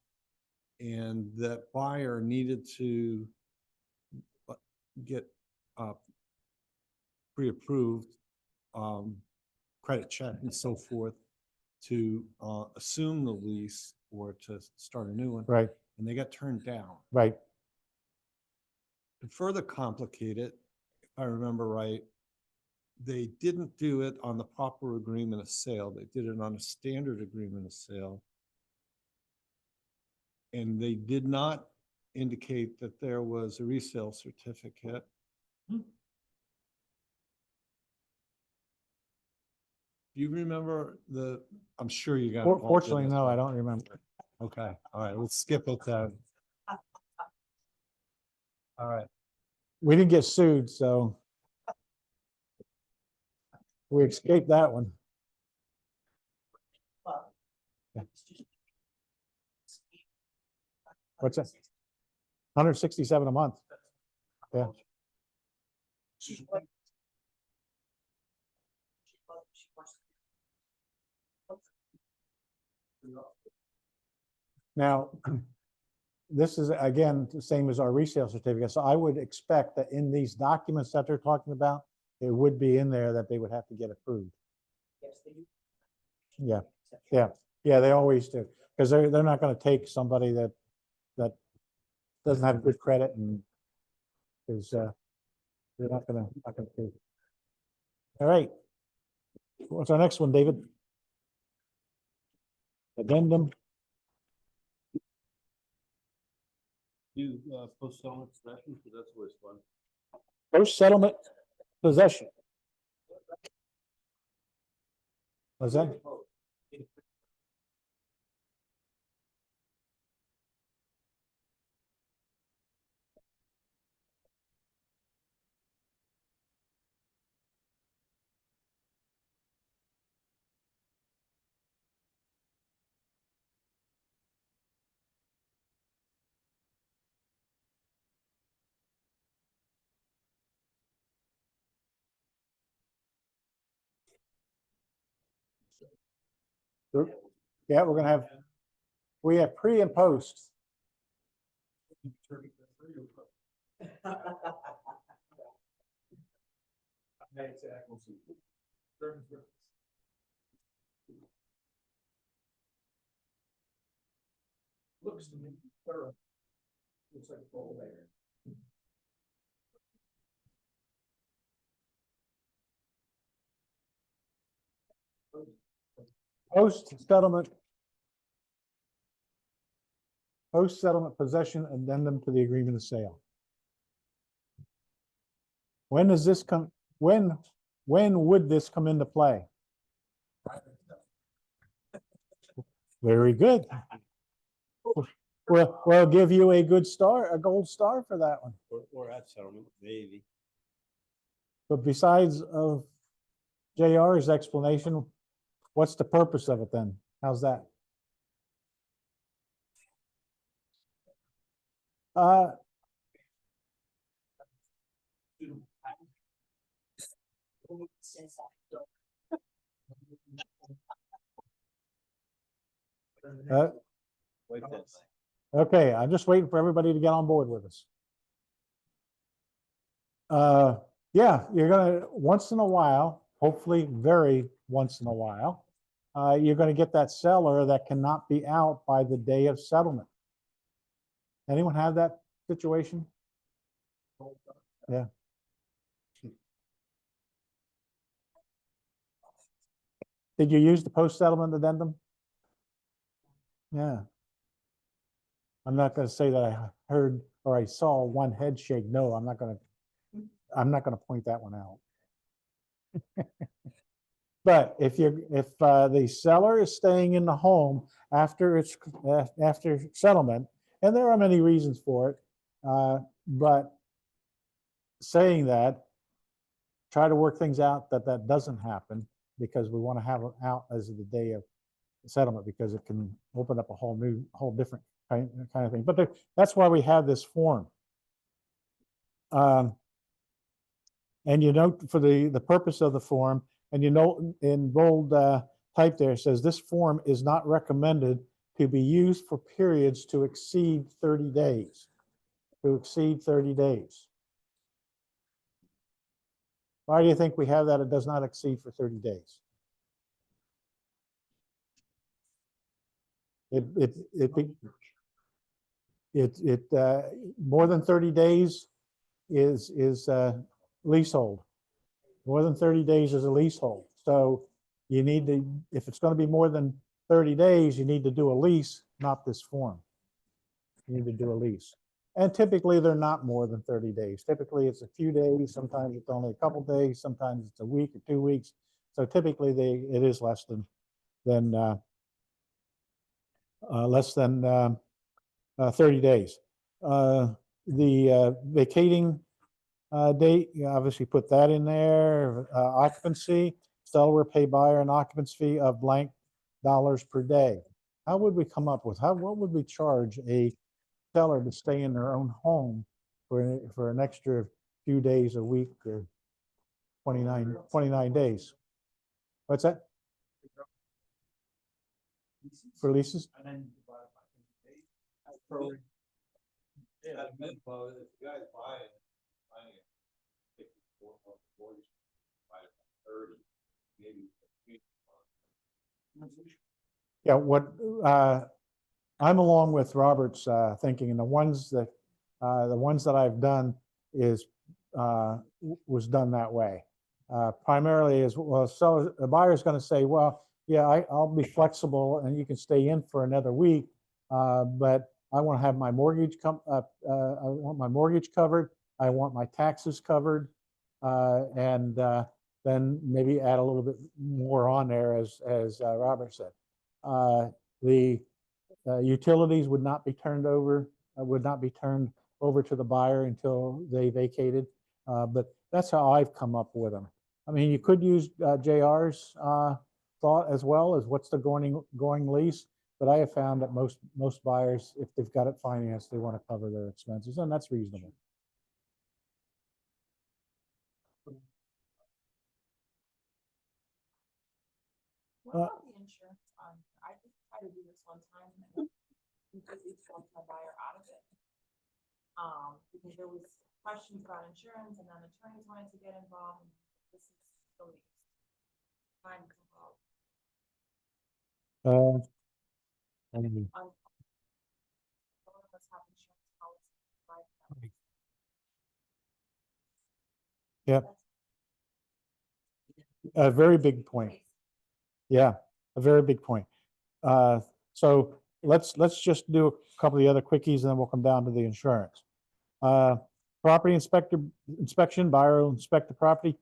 And that buyer needed to get pre-approved credit check and so forth to assume the lease for to start a new one. right, And they got turned down. right. To further complicate it, if I remember right, they didn't do it on the proper agreement of sale. They did it on a standard agreement of sale. And they did not indicate that there was a resale certificate. Do you remember I'm sure you got. involved in Fortunately, this, no, I but- don't remember. Okay, all right, let's skip it then. All right, We didn't get sued, so we escaped that one. Well, Yeah. it's just- What's that? 167 a month. Yeah. She's what- she wants- Now, this is again, the same as our resale certificate. So I would expect that in these documents that they're talking about, it would be in there that they would have to get approved. Yes, they do. Yeah, yeah, yeah, they always do. Because they're not going to take somebody that doesn't have good credit and is, they're not gonna do. All right. What's our next one, David? Addendum. Do, post settlement possession, because that's always fun. Post settlement possession. Was that? Yeah, we're gonna have, we have pre and post. Looks to me, better. Looks like a full layer. Post settlement. Post settlement possession addendum to the agreement of sale. When does this come, when would this come into play? Very good. We'll give you a good star, a gold star for that one. Or at settlement, maybe. But besides of JR's explanation, what's the purpose of it then? How's that? Uh, Wait a minute. Okay, I'm just waiting for everybody to get on board with us. Yeah, you're gonna, once in a while, hopefully very once in a while, you're gonna get that seller that cannot be out by the day of settlement. Anyone have that situation? Yeah. Did you use the post-settlement addendum? Yeah. I'm not gonna say that I heard or I saw one head shake. No, I'm not gonna point that one out. But if the seller is staying in the home after after settlement, and there are many reasons for it, but saying that, try to work things out that doesn't happen, because we want to have it out as of the day of settlement, because it can open up a whole different kind of thing. But that's why we have this form. And you note for the purpose of the form, and you know in bold type there, it says this form is not recommended to be used for periods to exceed 30 days. To exceed 30 days. Why do you think we have that? It does not exceed for 30 days. More than 30 days is leasehold. More than 30 days is a leasehold. So you need to, if it's going to be more than 30 days, you need to do a lease, not this form. You need to do a lease. And typically they're not more than 30 days. Typically it's a few days, sometimes it's only a couple days, sometimes it's a week or 2 weeks. So typically it is less than 30 days. The vacating date, you obviously put that in there. Occupancy, seller will pay buyer an occupancy fee of blank dollars per day. How would we come up with, what would we charge a seller to stay in their own home for an extra few days a week or 29 days? What's that? For leases? And then divide by 8 days. Yeah, I mean, well, if the guy's buying it, 54 plus 40, divided by 30, maybe. Yeah, what I'm along with Robert's thinking, and the ones that I've done is was done that way. Primarily is, well, a buyer's going to say, well, yeah, I'll be flexible and you can stay in for another week, but I want to have my mortgage I want my mortgage covered. I want my taxes covered, and then maybe add a little bit more on there, as Robert said. The utilities would not be turned over to the buyer until they vacated. But that's how I've come up with them. I mean, you could use JR's thought as well as what's the going lease. But I have found that most buyers, if they've got it financed, they want to cover their expenses, and that's reasonable. What about the insurance on, I just tried to do this one time and completely talked my buyer out of it. Because there was questions about insurance and then attorneys wanted to get involved. And this is so time involved. One of us have insurance policy, right? Yeah. A very big point. Yeah, a very big point. So let's just do a couple of the other quickies and then we'll come down to the insurance. Property inspection, buyer will inspect the property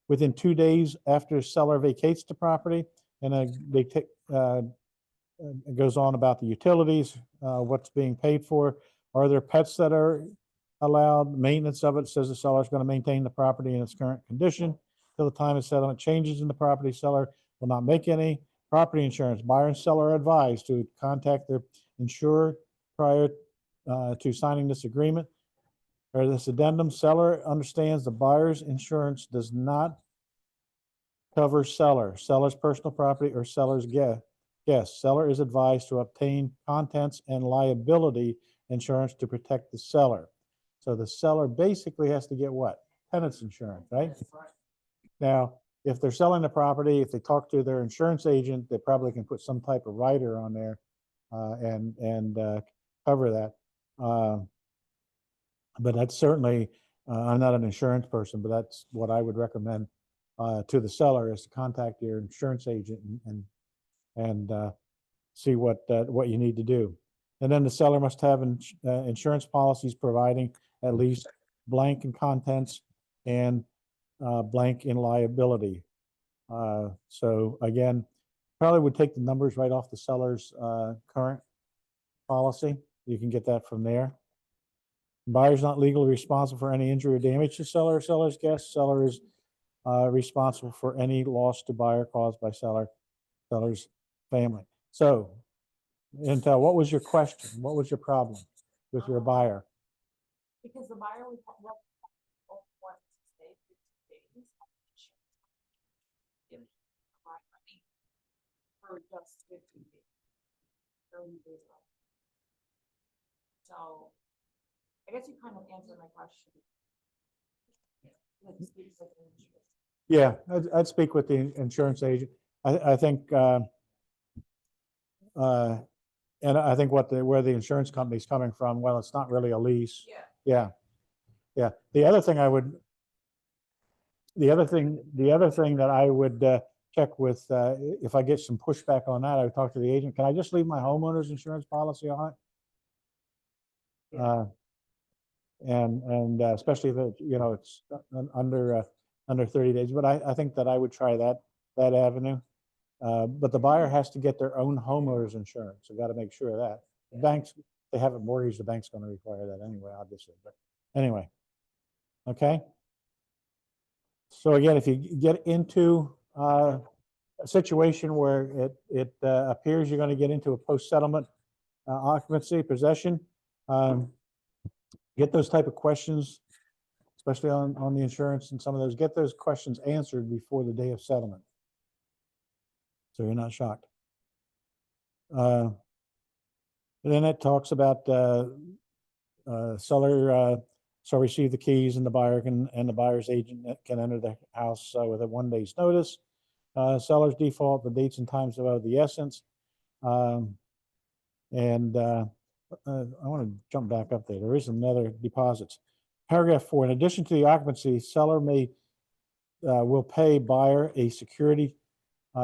within 2 days after seller vacates the property. And they take, it goes on about the utilities, what's being paid for. Are there pets that are allowed? Maintenance of it says the seller is going to maintain the property in its current condition till the time of settlement. Changes in the property, seller will not make any. Property insurance, buyer and seller are advised to contact their insurer prior to signing this agreement or this addendum. Seller understands the buyer's insurance does not cover seller's personal property or seller's guest. Seller is advised to obtain contents and liability insurance to protect the seller. So the seller basically has to get what? Tenant's insurance, right? Now, if they're selling the property, if they talk to their insurance agent, they probably can put some type of rider on there and cover that. But that's certainly, I'm not an insurance person, but that's what I would recommend to the seller, is to contact your insurance agent and see what you need to do. And then the seller must have insurance policies providing at least blank in contents and blank in liability. So again, probably would take the numbers right off the seller's current policy. You can get that from there. Buyer's not legally responsible for any injury or damage to seller or seller's guest. Seller is responsible for any loss to buyer caused by seller's family. So, Intel, what was your question? What was your problem with your buyer? Because the buyer would want to stay 50 days. For just 50 days. 30 days. So I guess you kind of answered my question. Yeah, I'd speak with the insurance agent. I think And I think where the insurance company's coming from, well, it's not really a lease. Yeah. Yeah. Yeah. The other thing that I would check with, if I get some pushback on that, I would talk to the agent. Can I just leave my homeowner's insurance policy on it? And especially if it, it's under 30 days, but I think that I would try that avenue. But the buyer has to get their own homeowner's insurance. You got to make sure of that. The banks, they have a mortgage, the bank's going to require that anyway, obviously, but anyway. Okay. So again, if you get into a situation where it appears you're going to get into a post-settlement occupancy possession, get those type of questions, especially on the insurance and some of those, get those questions answered before the day of settlement. So you're not shocked. And then it talks about seller shall receive the keys and the buyer's agent can enter the house with a 1 day's notice. Seller's default, the dates and times are of the essence. And I want to jump back up there. There is another deposits. Paragraph 4, in addition to the occupancy, seller will pay buyer a security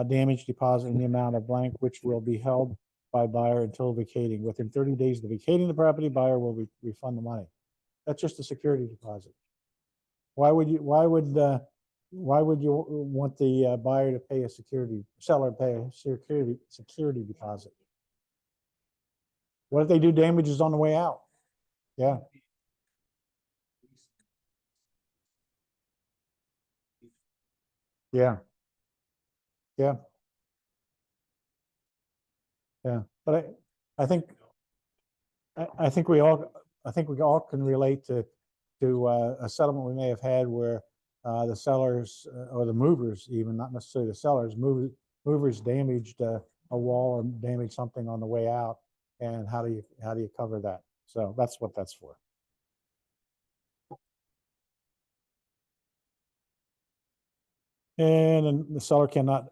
damage deposit in the amount of blank, which will be held by buyer until vacating. Within 30 days of vacating the property, buyer will refund the money. That's just a security deposit. Why would you want the buyer to pay seller pay a security deposit? What if they do damages on the way out? Yeah. Yeah. Yeah. Yeah. But I think we all can relate to a settlement we may have had where the sellers or the movers, even not necessarily the sellers, movers damaged a wall or damaged something on the way out. And how do you cover that? So that's what that's for. And then the seller cannot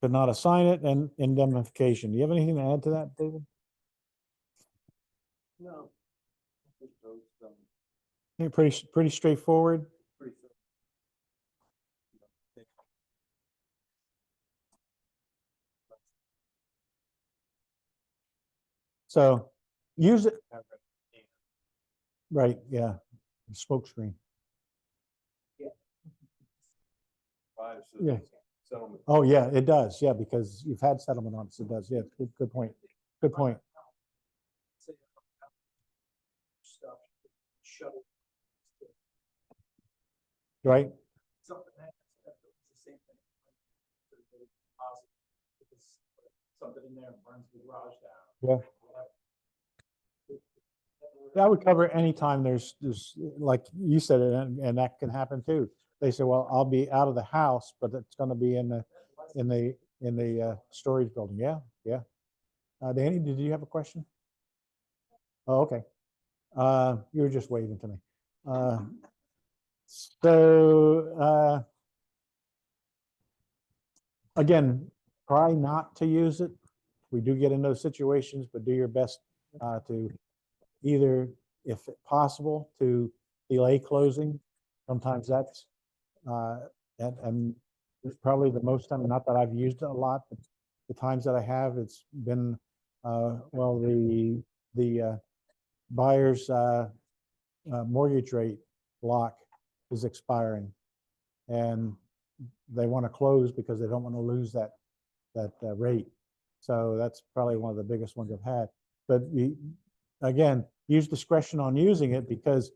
assign it, and indemnification. Do you have anything to add to that, David? No. I think pretty straightforward. Pretty So use it. Right, yeah. Smoke screen. Yeah. Settlement. Oh, yeah, it does. Yeah, because you've had settlement on it. So it does. Yeah, good point. Good point. stuff, shuttle. Right? Something that's the same thing. Something in there burns the garage down. Yeah. That would cover anytime there's like you said, and that can happen too. They say, well, I'll be out of the house, but it's going to be in the storage building. Yeah, yeah. Danny, did you have a question? Oh, okay. You were just waving to me. Again, try not to use it. We do get in those situations, but do your best to either, if possible, to delay closing. Sometimes that's and it's probably the most time, not that I've used it a lot, but the times that I have, it's been well, the buyer's mortgage rate lock is expiring, and they want to close because they don't want to lose that rate. So that's probably one of the biggest ones I've had. But again, use discretion on using it because,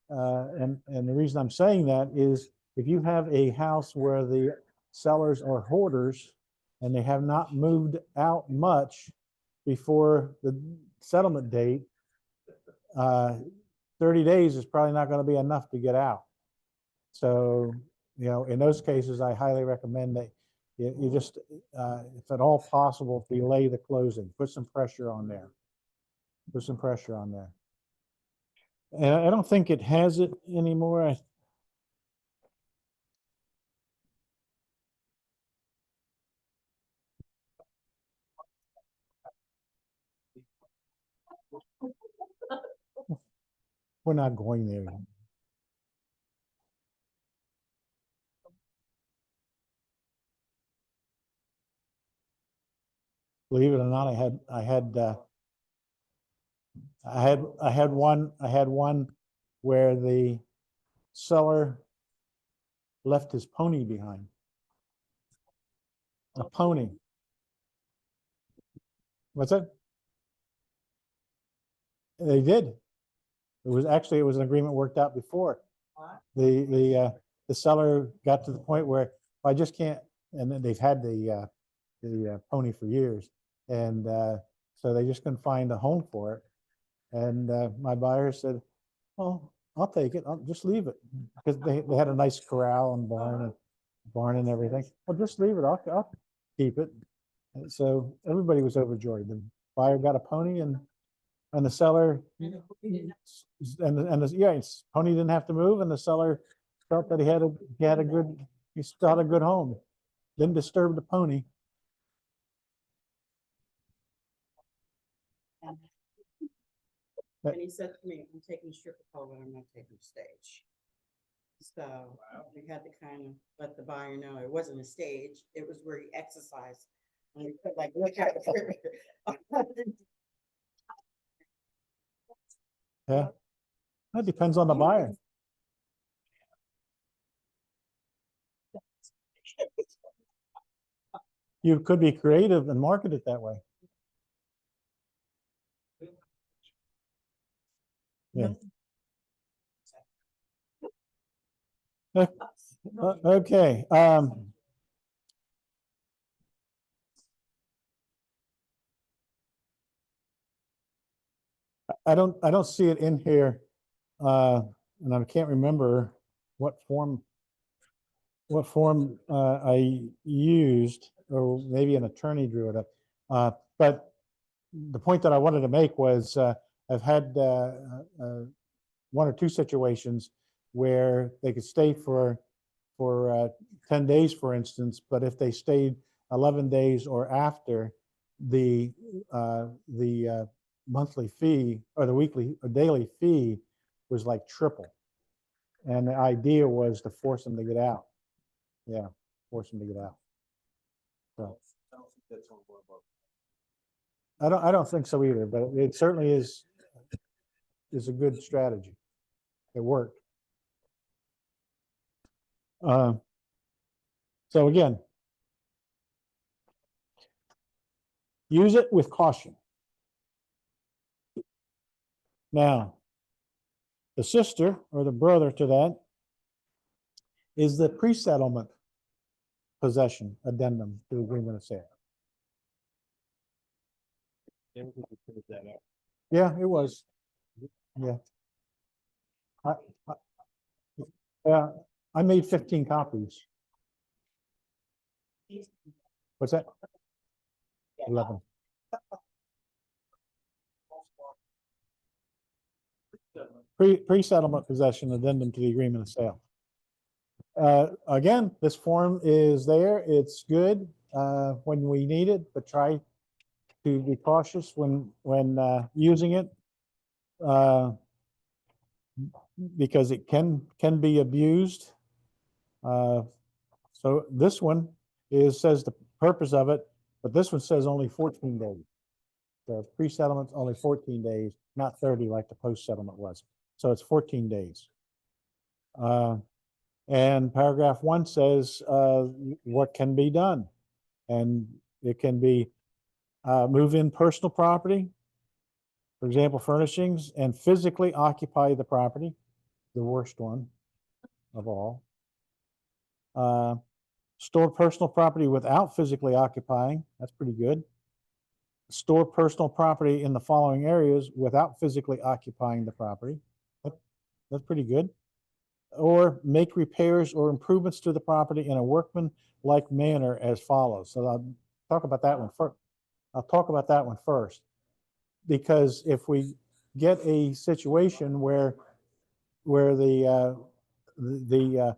and the reason I'm saying that is if you have a house where the sellers are hoarders and they have not moved out much before the settlement date, 30 days is probably not going to be enough to get out. So, in those cases, I highly recommend that you just, if at all possible, delay the closing, put some pressure on there. Put some pressure on there. And I don't think it has it anymore. We're not going there. Believe it or not, I had one where the seller left his pony behind. A pony. What's that? They did. It was an agreement worked out before. The seller got to the point where I just can't, and then they've had the pony for years. And so they just couldn't find a home for it. And my buyer said, "Oh, I'll take it. I'll just leave it." Because they had a nice corral and barn and everything. "Well, just leave it. I'll keep it." And so everybody was overjoyed. The buyer got a pony and the seller, pony didn't have to move, and the seller felt that he still had a good home. Didn't disturb the pony. And he said to me, "I'm taking stripper pole, but I'm not taking stage." So we had to kind of let the buyer know it wasn't a stage, it was where he exercised. And we could like look at it. Yeah. That depends on the buyer. You could be creative and market it that way. Yeah. Okay. I don't see it in here, and I can't remember what form I used, or maybe an attorney drew it up. But the point that I wanted to make was I've had one or two situations where they could stay for 10 days, for instance, but if they stayed 11 days or after, the monthly fee or the weekly or daily fee was like triple. And the idea was to force them to get out. Yeah, force them to get out. So I don't think that's on board, but I don't think so either, but it certainly is a good strategy. It worked. So again, use it with caution. Now, the sister or the brother to that is the pre-settlement possession addendum to the agreement of sale. Yeah, it was. Yeah. Yeah, I made 15 copies. What's that? 11. Pre-settlement possession addendum to the agreement of sale. Again, this form is there. It's good when we need it, but try to be cautious when using it, because it can be abused. So this one says the purpose of it, but this one says only 14 days. The pre-settlement's only 14 days, not 30 like the post-settlement was. So it's 14 days. And paragraph 1 says what can be done. And it can be move in personal property, for example, furnishings, and physically occupy the property, the worst one of all. Store personal property without physically occupying, that's pretty good. Store personal property in the following areas without physically occupying the property. That's pretty good. Or make repairs or improvements to the property in a workman-like manner as follows. So I'll talk about that one first. Because if we get a situation where the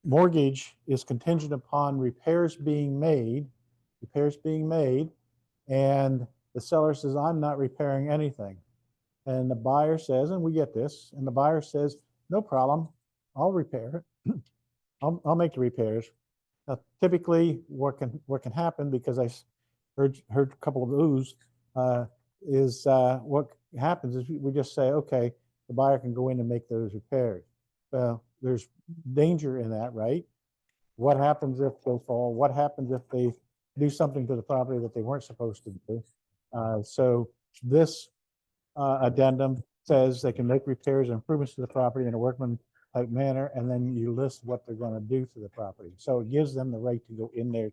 mortgage is contingent upon repairs being made, and the seller says, "I'm not repairing anything," And the buyer says, and we get this, and the buyer says, no problem, I'll repair it. I'll make the repairs. Now, typically, what can happen, because heard a couple of oohs, is what happens is we just say, okay, the buyer can go in and make those repairs. Well, there's danger in that, right? What happens if they fall? What happens if they do something to the property that they weren't supposed to do? So this addendum says they can make repairs and improvements to the property in a workman type manner, and then you list what they're going to do to the property. So it gives them the right to go in there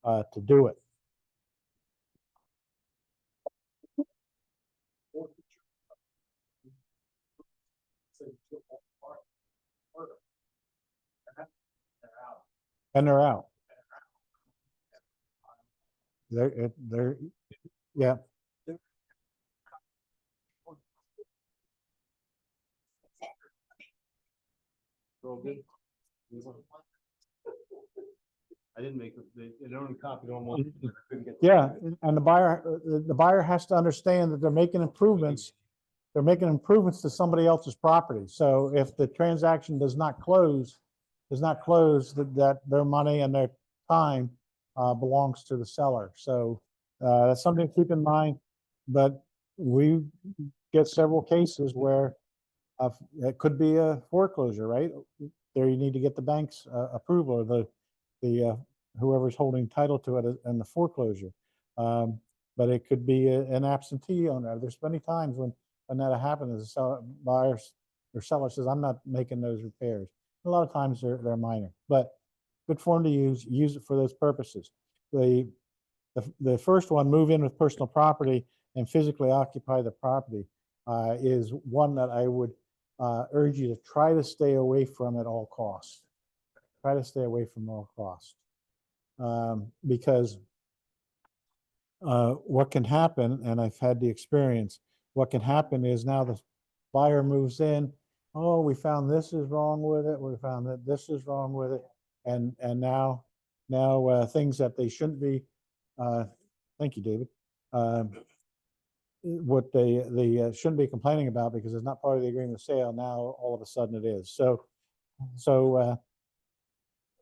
to do it. And they're out. They're, yeah. All good? I didn't make it only copied on one. I couldn't get- Yeah, and the buyer has to understand that they're making improvements. They're making improvements to somebody else's property. So if the transaction does not close, that their money and their time belongs to the seller. So that's something to keep in mind. But we get several cases where it could be a foreclosure, right? There you need to get the bank's approval, or the whoever's holding title to it and the foreclosure. But it could be an absentee owner. There's many times when that happens, the buyer or seller says, I'm not making those repairs. A lot of times they're minor, but good form to use it for those purposes. The first one, move in with personal property and physically occupy the property, is one that I would urge you to try to stay away from at all costs. Try to stay away from all costs. Because what can happen, and I've had the experience, what can happen is now the buyer moves in, oh, we found this is wrong with it, we found that this is wrong with it, and now things that they shouldn't be, thank you, David, what they shouldn't be complaining about because it's not part of the agreement of sale, now all of a sudden it is. So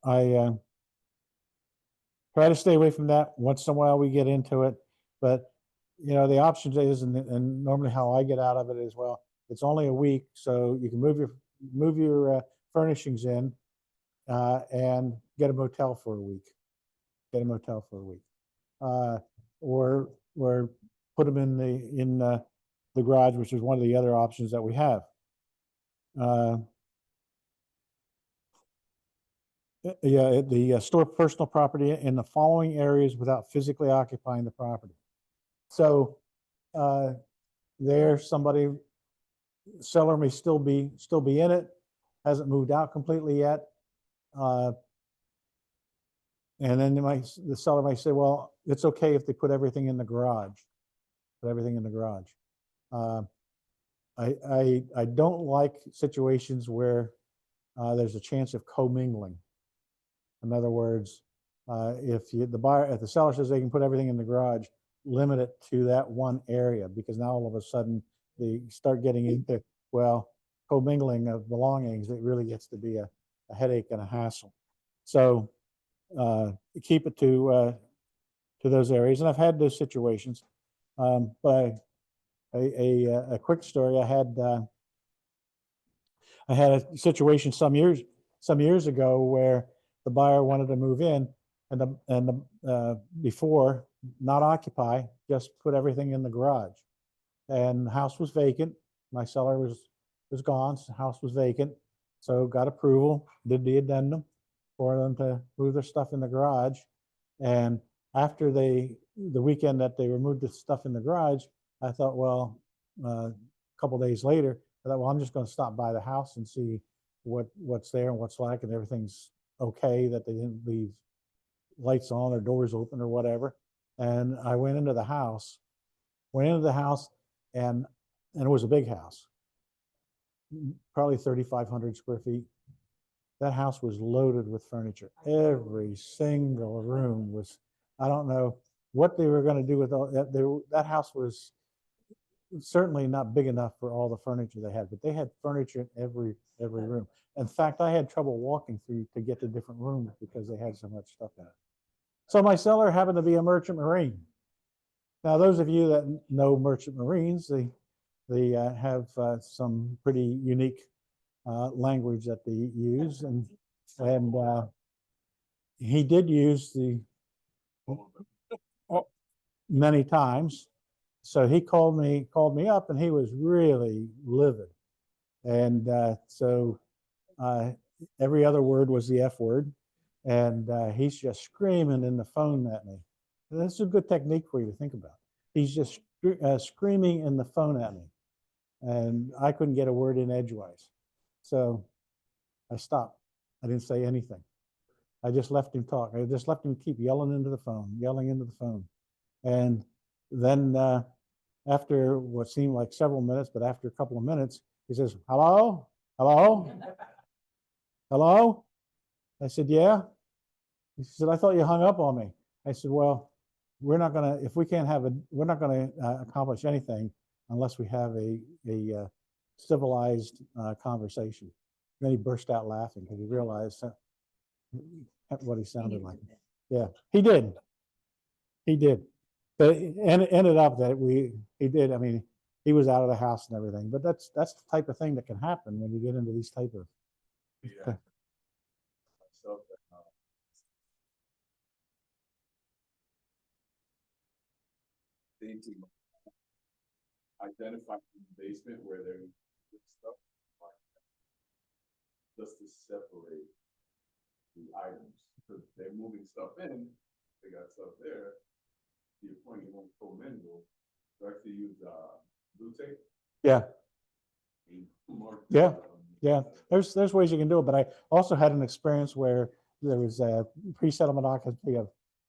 I try to stay away from that. Once in a while we get into it, but the option is, and normally how I get out of it is, well, it's only a week, so you can move your furnishings in and get a motel for a week. Get a motel for a week, or put them in the garage, which is one of the other options that we have. Store personal property in the following areas without physically occupying the property. So seller may still be in it, hasn't moved out completely yet. And then the seller might say, well, it's okay if they put everything in the garage. Put everything in the garage. I don't like situations where there's a chance of commingling. In other words, if the seller says they can put everything in the garage, limit it to that one area, because now all of a sudden they start getting into, well, commingling of belongings. It really gets to be a headache and a hassle. So keep it to those areas. And I've had those situations. But a quick story, I had a situation some years ago where the buyer wanted to move in, and before not occupy, just put everything in the garage, and the house was vacant. My seller was gone, so the house was vacant, so got approval, did the addendum for them to move their stuff in the garage. And after the weekend that they removed the stuff in the garage, I thought, well, a couple days later, I thought, well, I'm just going to stop by the house and see what's there and what's like, and everything's okay, that they didn't leave lights on or doors open or whatever. And I went into the house, and it was a big house, probably 3,500 square feet. That house was loaded with furniture. Every single room was, I don't know what they were going to do with all that. That house was certainly not big enough for all the furniture they had, but they had furniture in every room. In fact, I had trouble walking through to get to different rooms because they had so much stuff in it. So my seller happened to be a merchant marine. Now, those of you that know merchant marines, they have some pretty unique language that they use, and he did use the many times. So he called me up, and he was really livid, and so every other word was the F word, and he's just screaming in the phone at me. And this is a good technique for you to think about. He's just screaming in the phone at me, and I couldn't get a word in edgewise. So I stopped. I didn't say anything. I just left him talk. I just left him keep yelling into the phone. And then after what seemed like several minutes, but after a couple of minutes, he says, hello, hello, hello. I said, yeah. He said, I thought you hung up on me. I said, well, we're not gonna, if we can't have we're not gonna accomplish anything unless we have a civilized conversation. Then he burst out laughing because he realized what he sounded like. Yeah, he did. He did. But it ended up that he did. I mean, he was out of the house and everything. But that's the type of thing that can happen when you get into these type of. Yeah. Myself, they need to identify the basement where they're put stuff, like that, just to separate the items, because they're moving stuff in, they got stuff there. To your point, you won't commingle, so actually use blue tape. Yeah. and mark, Yeah. Yeah, there's ways you can do it, but I also had an experience where there was a pre-settlement occupancy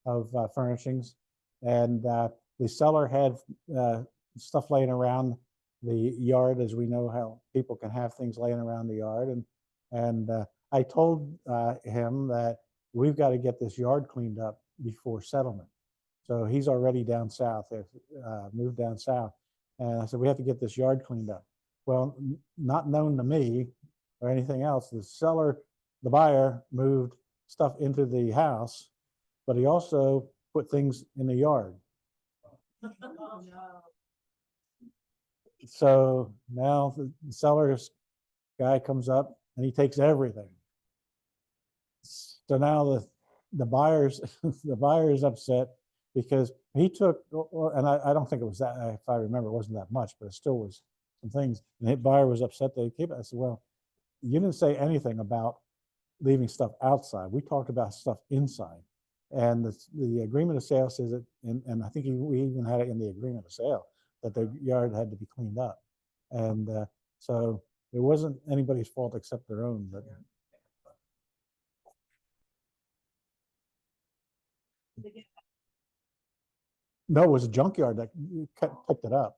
of furnishings, and the seller had stuff laying around the yard, as we know how people can have things laying around the yard, and I told him that we've got to get this yard cleaned up before settlement. So he's already down south, moved down south, and I said we have to get this yard cleaned up. Well, not known to me or anything else, the buyer moved stuff into the house, but he also put things in the yard. So now the seller's guy comes up and he takes everything. So now the buyer's the buyer is upset because he took, and I don't think it was that, if I remember, it wasn't that much, but it still was some things. And the buyer was upset that he kept it. I said, well, you didn't say anything about leaving stuff outside. We talked about stuff inside. And the agreement of sale says that, and I think we even had it in the agreement of sale, that the yard had to be cleaned up. And so it wasn't anybody's fault except their own. But no, it was a junkyard that picked it up.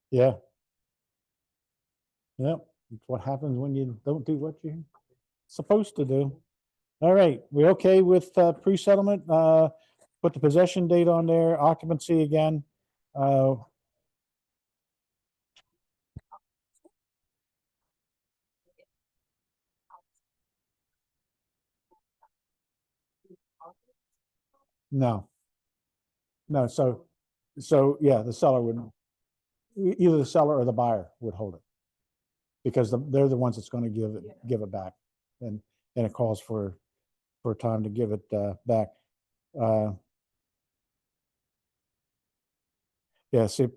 Yeah. Yep. It's what happens when you don't do what you're supposed to do. All right, we okay with pre-settlement? Put the possession date on there, occupancy again. No. No, so yeah, the seller would, either the seller or the buyer would hold it. Because they're the ones that's going to give it back. And it calls for time to give it back. Yeah, see,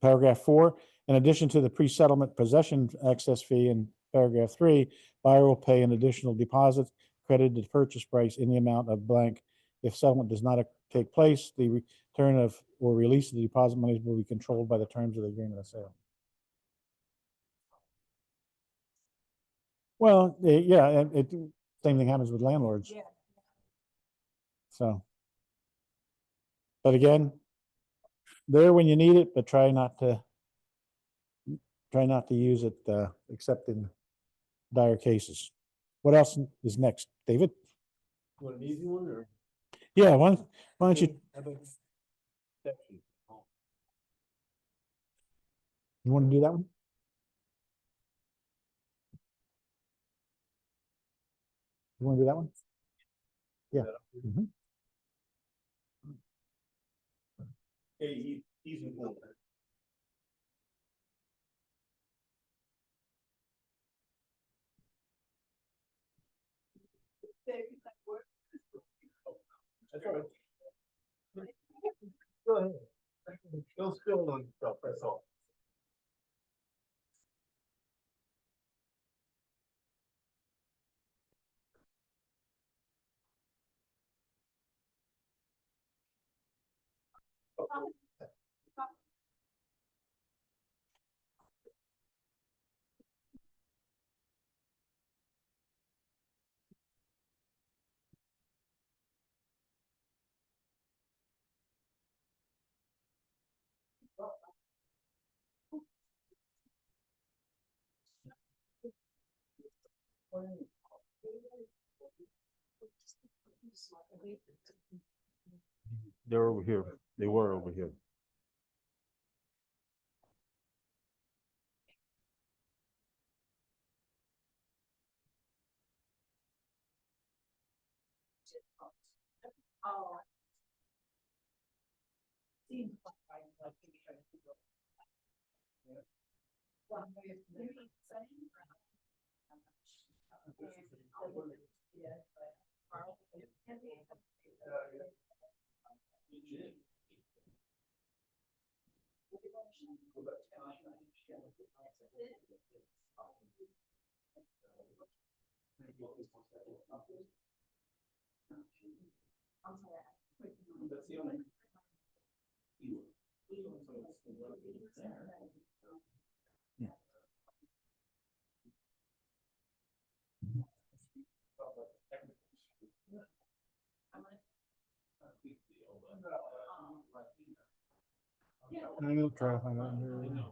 paragraph 4, in addition to the pre-settlement possession access fee in paragraph 3, buyer will pay an additional deposit credited to purchase price in the amount of blank. If settlement does not take place, the return of or release of the deposit monies will be controlled by the terms of the agreement of sale. Well, yeah, and same thing happens with landlords. Yeah. So, but again, there when you need it, but try not to use it except in dire cases. What else is next, David? Want an easy one or? Yeah, why don't you? protection. You want to do that one? You want to do that one? Yeah. Mhm. Hey, he's important. That's all right. Go ahead. Don't spill on stuff, that's all. They're over here. They were over here. Oh. That's the only. I'll try to find out here.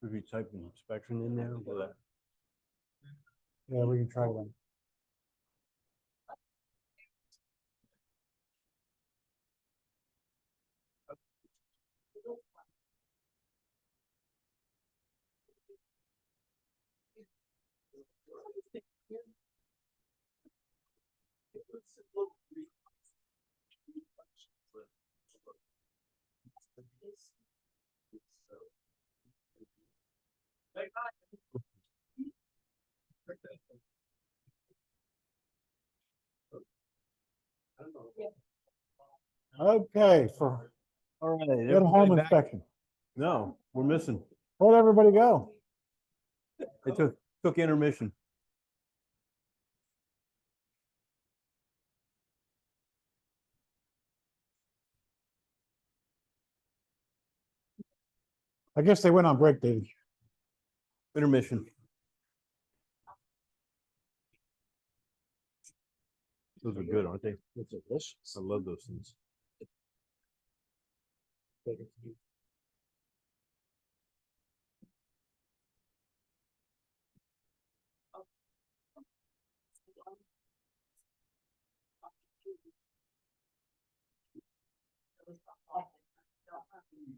If you type an inspection in there, will that? Yeah, we can try one. Okay, for All right. good home everybody back? inspection. No, we're missing. Where'd everybody go? They took intermission. I guess they went on break, David. Intermission. Those are good, aren't they? That's delicious. I love those things.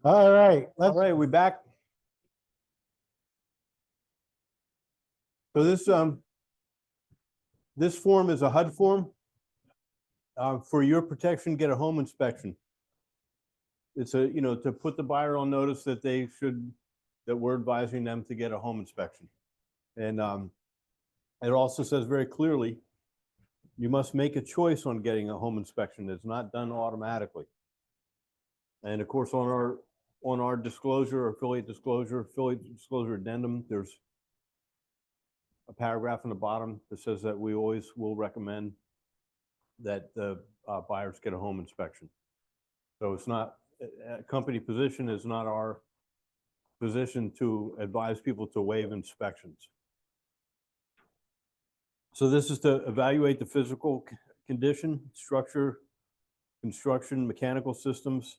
All right, All let's, right, we back. So this form is a HUD form. For your protection, get a home inspection. It's to put the buyer on notice that that we're advising them to get a home inspection. And it also says very clearly, you must make a choice on getting a home inspection. It's not done automatically. And of course, on our disclosure, affiliate disclosure addendum, there's a paragraph in the bottom that says that we always will recommend that the buyers get a home inspection. So it's not, a company position is not our position to advise people to waive inspections. So this is to evaluate the physical condition, structure, construction, mechanical systems,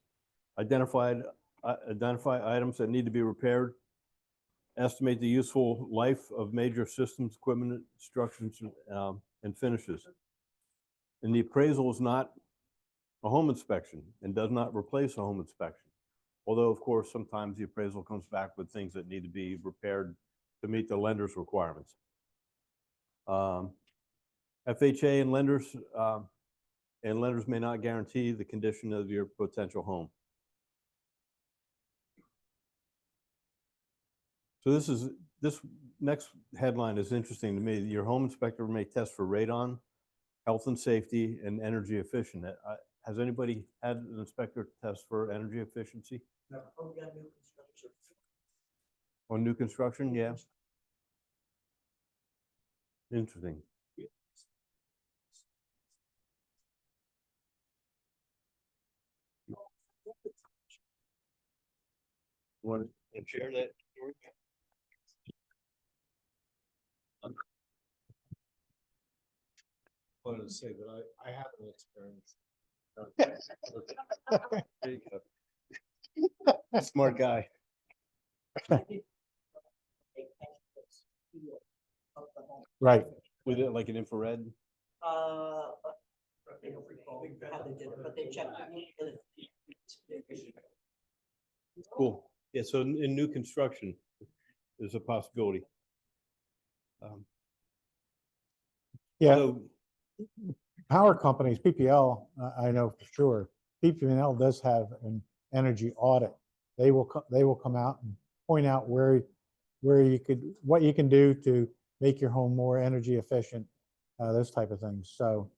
identify items that need to be repaired, estimate the useful life of major systems, equipment, structures, and finishes. And the appraisal is not a home inspection and does not replace a home inspection. Although, of course, sometimes the appraisal comes back with things that need to be repaired to meet the lender's requirements. FHA and lenders may not guarantee the condition of your potential home. So this next headline is interesting to me. Your home inspector may test for radon, health and safety, and energy efficient. Has anybody had an inspector test for energy efficiency Oh, yeah, new construction. on new construction? Yeah. Interesting. Want to share that? Wanted to say that I have an experience. There you go. Smart guy. They measure the feel of the home. Right. With it like an infrared? But they don't recall how they did it, but they checked. Cool. Yeah, so in new construction, there's a possibility. Yeah, So, power companies, PPL, I know for sure, PPL does have an energy audit. They will come out and point out where you could, what you can do to make your home more energy efficient, those type of things. So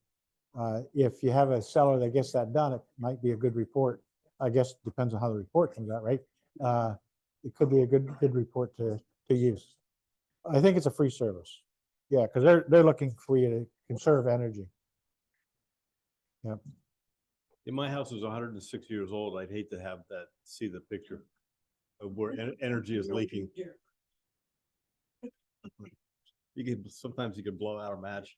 if you have a seller that gets that done, it might be a good report. I guess it depends on how the report comes out, right? It could be a good report to use. I think it's a free service. Yeah, because they're looking for you to conserve energy. Yeah. my house is 106 years old. I'd hate to have that, see the picture of where energy is leaking. Sometimes you could blow out a match.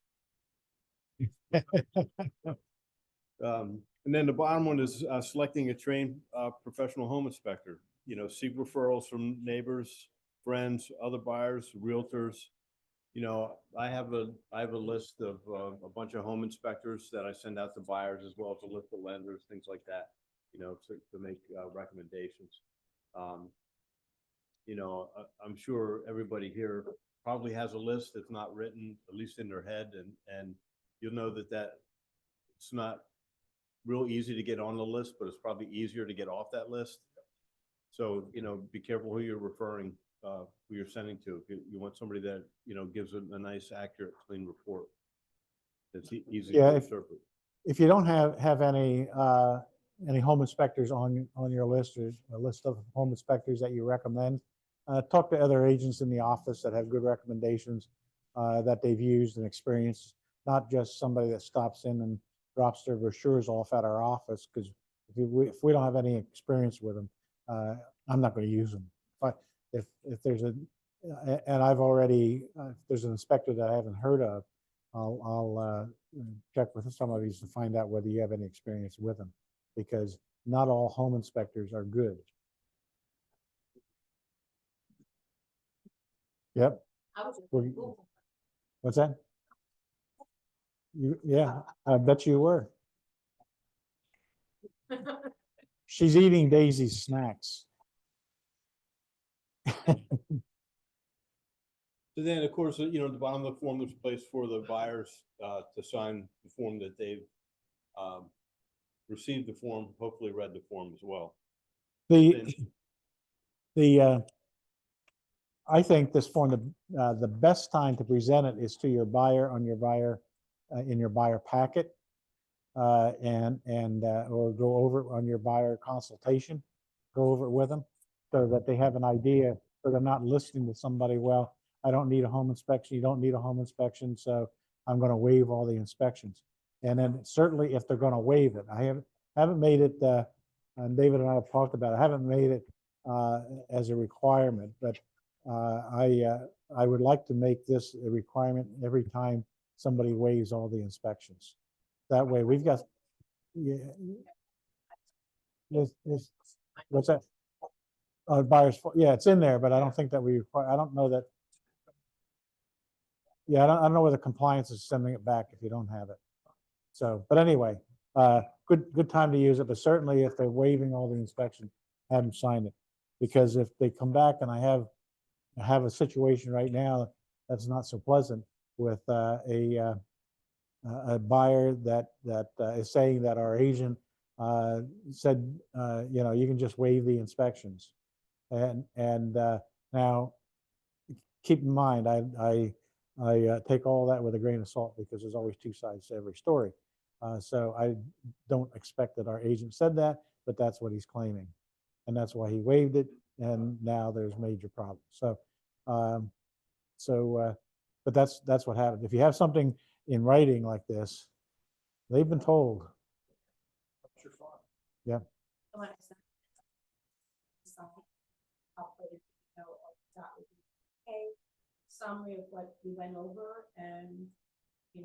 And then the bottom one is selecting a trained professional home inspector. You know, seek referrals from neighbors, friends, other buyers, realtors. You know, I have a list of a bunch of home inspectors that I send out to buyers, as well as a list of lenders, things like that, you know, to make recommendations. You know, I'm sure everybody here probably has a list that's not written, at least in their head, and you'll know that it's not real easy to get on the list, but it's probably easier to get off that list. So, you know, be careful who you're referring, who you're sending to. If you want somebody that, you know, gives a nice, accurate, clean report. That's easy Yeah, to interpret. If you don't have any home inspectors on your list, or a list of home inspectors that you recommend, talk to other agents in the office that have good recommendations that they've used and experienced, not just somebody that stops in and drops their brochures off at our office, because if we don't have any experience with them, I'm not going to use them. If there's and I've already, if there's an inspector that I haven't heard of, I'll check with some of these to find out whether you have any experience with them, because not all home inspectors are good. Yep. I was. We're- What's that? Yeah, I bet you were. She's eating Daisy's snacks. So then, of course, you know, at the bottom of the form, there's a place for the buyers to sign the form that they've received the form, hopefully read the form as well. I think this form, the best time to present it is to your buyer on your buyer, in your buyer packet, or go over it on your buyer consultation, go over it with them, so that they have an idea, so they're not listening to somebody, well, I don't need a home inspection, you don't need a home inspection, so I'm gonna waive all the inspections. And then certainly if they're gonna waive it, I haven't made it, and David and I have talked about it, I haven't made it as a requirement, but I would like to make this a requirement every time somebody waives all the inspections. That way we've got, yeah. What's that? Buyer's, yeah, it's in there, but I don't think that we require, I don't know that. Yeah, I don't know whether compliance is sending it back if you don't have it. So, but anyway, good time to use it, but certainly if they're waiving all the inspection, have them sign it. Because if they come back and I have a situation right now that's not so pleasant with a buyer that is saying that our agent said, you can just waive the inspections. And now, keep in mind, I take all that with a grain of salt because there's always two sides to every story. So I don't expect that our agent said that, but that's what he's claiming. And that's why he waived it. And now there's major problems. But that's what happened. If you have something in writing like this, they've been told. That's your fault. Something, I'll put it, that would be, okay, summary of what we went over and, we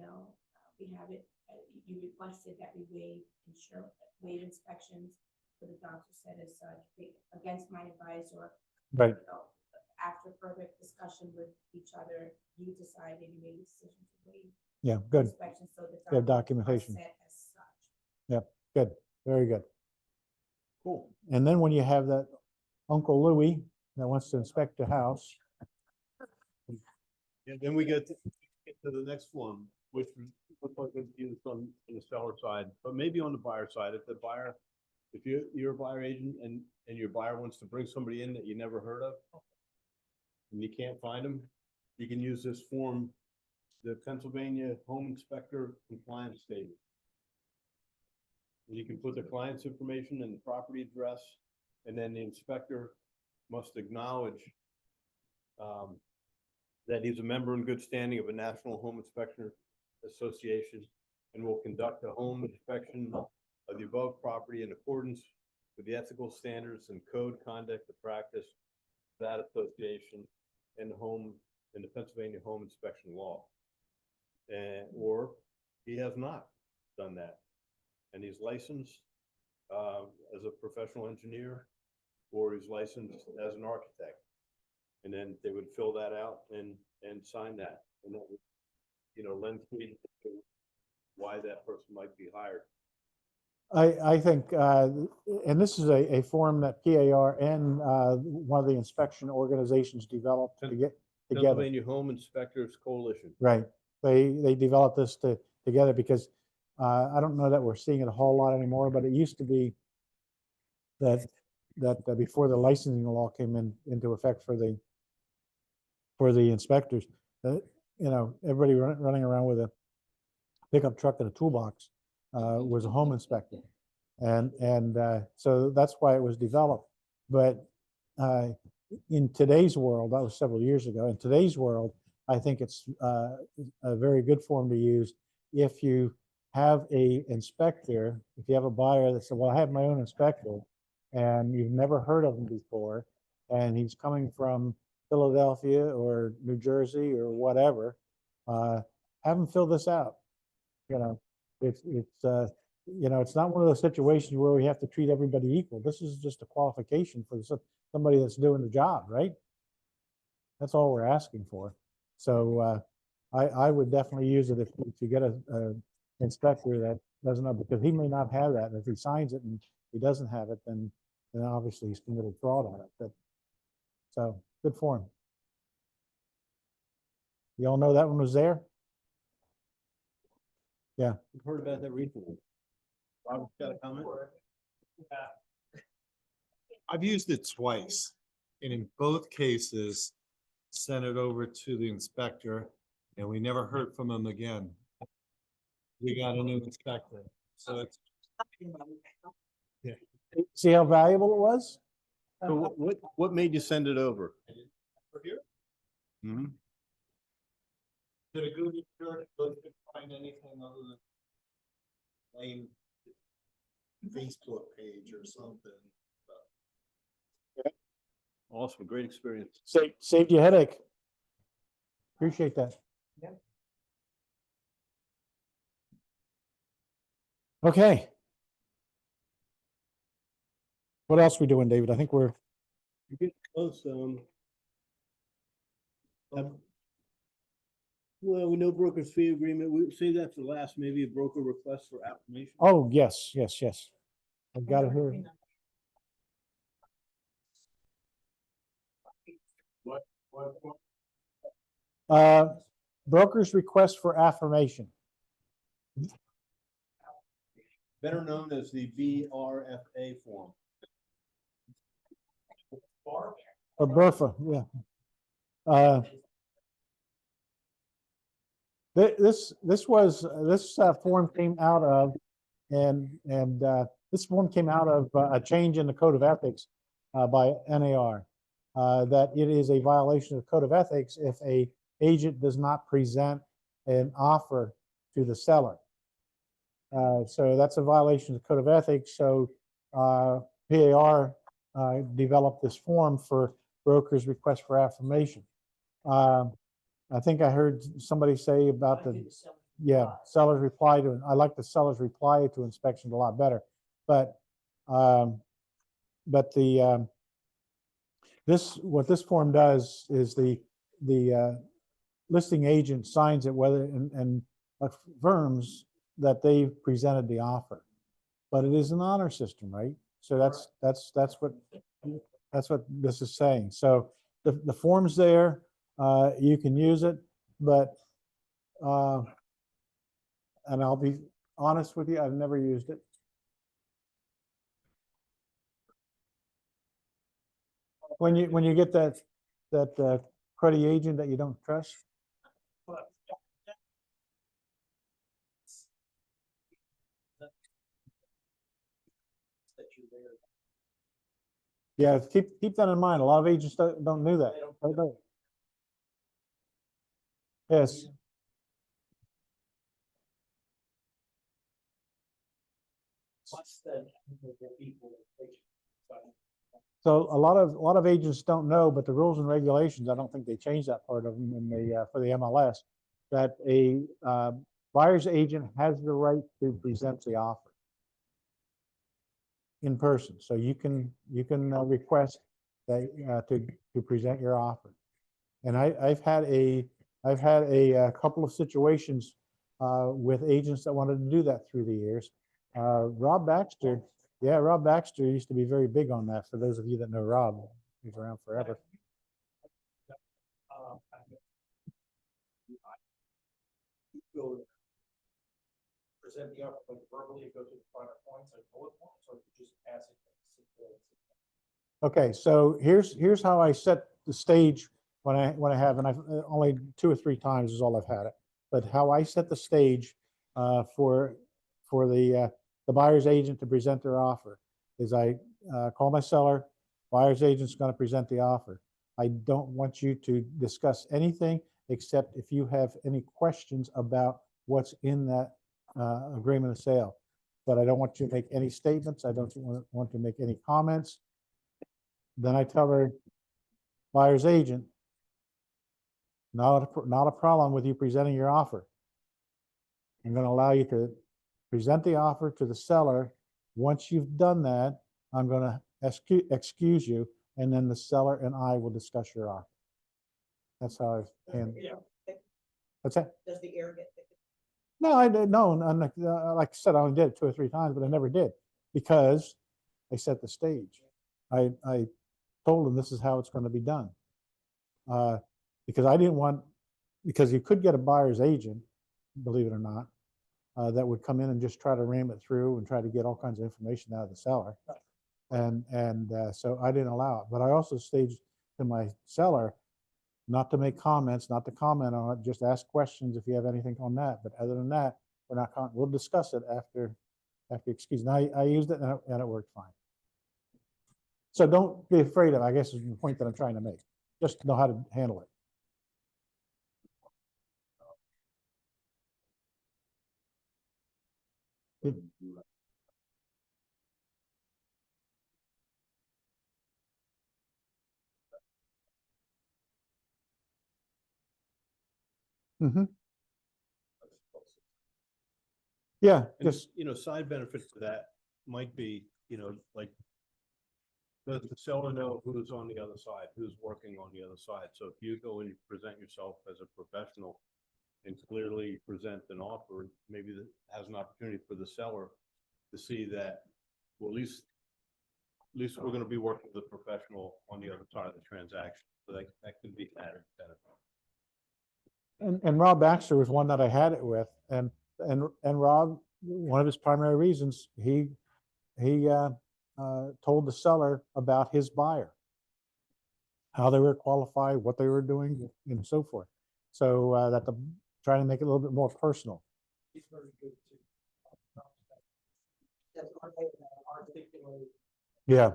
have it, you requested that we waive inspections for the doctor said as such, against my advice or. Right. After further discussion with each other, you decided you made a decision to waive Yeah, good. inspections, so the. Yeah, documents are documentation. set as such. Yep, good, very good. Cool. And then when you have that Uncle Louie that wants to inspect the house, And then we get to the next one, which looks like it's used on the seller side, but maybe on the buyer side, if you're a buyer agent and your buyer wants to bring somebody in that you never heard of, and you can't find them, you can use this form, the Pennsylvania Home Inspector Compliance Statement. And you can put the client's information and the property address, and then the inspector must acknowledge that he's a member in good standing of a National Home Inspection Association and will conduct a home inspection of the above property in accordance with the ethical standards and code conduct of practice of that association and the Pennsylvania Home Inspection Law. Or he has not done that. And he's licensed as a professional engineer, or he's licensed as an architect. And then they would fill that out and sign that, and that would, lend credence to why that person might be hired. I think, and this is a form that PAR and one of the inspection organizations developed to get together. Pennsylvania Home Inspectors Coalition. Right. They developed this together because I don't know that we're seeing it a whole lot anymore, but it used to be that before the licensing law came into effect for the inspectors, everybody running around with a pickup truck and a toolbox was a home inspector. And so that's why it was developed. But in today's world, that was several years ago, in today's world, I think it's a very good form to use if you have a inspector, if you have a buyer that said, well, I have my own inspector, and you've never heard of him before, and he's coming from Philadelphia or New Jersey or whatever, have him fill this out. It's not one of those situations where we have to treat everybody equal. This is just a qualification for somebody that's doing the job, right? That's all we're asking for. So I would definitely use it if you get a inspector that doesn't know, because he may not have that. And if he signs it and he doesn't have it, then obviously he's committed fraud on it. So good form. You all know that one was there? Yeah. I've heard about that recently. Robert, got a comment? I've used it twice, and in both cases, sent it over to the inspector, and we never heard from him again. We got a new inspector, so it's. See how valuable it was? So what made you send it over? For here? Mm-hmm. Did a Google search, but couldn't find anything other than plain Facebook page or something. Awesome, great experience. Saved you a headache. Appreciate that. Yeah. Okay. What else we doing, David? I think we're Getting close. Well, we know broker's fee agreement. We say that for last, maybe a broker request for affirmation. Oh, yes, yes, yes. I've got it here. What, Broker's request for affirmation. Better known as the BRFA form. Or BRFA, yeah. This form came out of, this form came out of a change in the code of ethics by NAR. That it is a violation of code of ethics if a agent does not present an offer to the seller. So that's a violation of code of ethics. So PAR developed this form for brokers' request for affirmation. I think I heard somebody say about seller's reply to, I like the seller's reply to inspection a lot better. But what this form does is the listing agent signs it whether and affirms that they've presented the offer. But it is an honor system, right? So that's what this is saying. So the form's there, you can use it, but and I'll be honest with you, I've never used it. When you get that cruddy agent that you don't trust. Yeah, keep that in mind. A lot of agents don't do that. Yes. So a lot of agents don't know, but the rules and regulations, I don't think they changed that part of them in the for the MLS, that a buyer's agent has the right to present the offer in person. So you can request that to present your offer. And I've had a couple of situations with agents that wanted to do that through the years. Rob Baxter used to be very big on that. For those of you that know Rob, he's around forever. Present the offer like verbally, go to the finer points, like bullet points, or just pass it. Okay, so here's how I set the stage when I have, and I've only 2 or 3 times is all I've had it, but how I set the stage for the buyer's agent to present their offer is I call my seller, buyer's agent's going to present the offer. I don't want you to discuss anything except if you have any questions about what's in that agreement of sale. But I don't want you to make any statements. I don't want to make any comments. Then I tell her, buyer's agent, not a problem with you presenting your offer. I'm going to allow you to present the offer to the seller. Once you've done that, I'm going to excuse you, and then the seller and I will discuss your offer. That's how I handle it. What's that? Does the air get thick? No, I didn't know. Like I said, I only did it 2 or 3 times, but I never did because I set the stage. I told them this is how it's going to be done. Because I didn't want, because you could get a buyer's agent, believe it or not, that would come in and just try to ram it through and try to get all kinds of information out of the seller. And so I didn't allow it. But I also staged to my seller not to make comments, not to comment on it, just ask questions if you have anything on that. But other than that, we'll discuss it after excuse. And I used it and it worked fine. So don't be afraid of it, I guess is the point that I'm trying to make. Just know how to handle it. Mm-hmm. Yeah, And just side benefits to that might be, like, does the seller know who's on the other side, who's working on the other side? So if you go and you present yourself as a professional, and clearly present an offer, maybe that has an opportunity for the seller to see that, well, at least we're gonna be working with a professional on the other side of the transaction, so that could be added benefit. And Rob Baxter was one that I had it with, and Rob, one of his primary reasons, he told the seller about his buyer, how they were qualified, what they were doing, and so forth. So trying to make it a little bit more personal. He's very good too. That's one way to articulate. Yeah.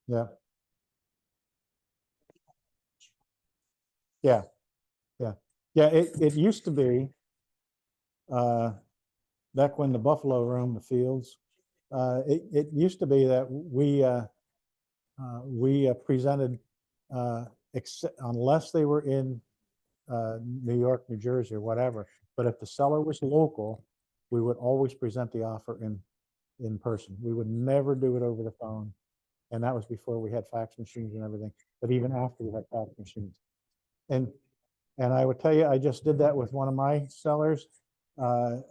Yeah. Yeah. Yeah. Yeah. It used to be, back when the Buffalo roamed the fields, it used to be that we presented, unless they were in New York, New Jersey, or whatever. But if the seller was local, we would always present the offer in person. We would never do it over the phone. And that was before we had fax machines and everything, but even after we had fax machines. And I would tell you, I just did that with one of my sellers. I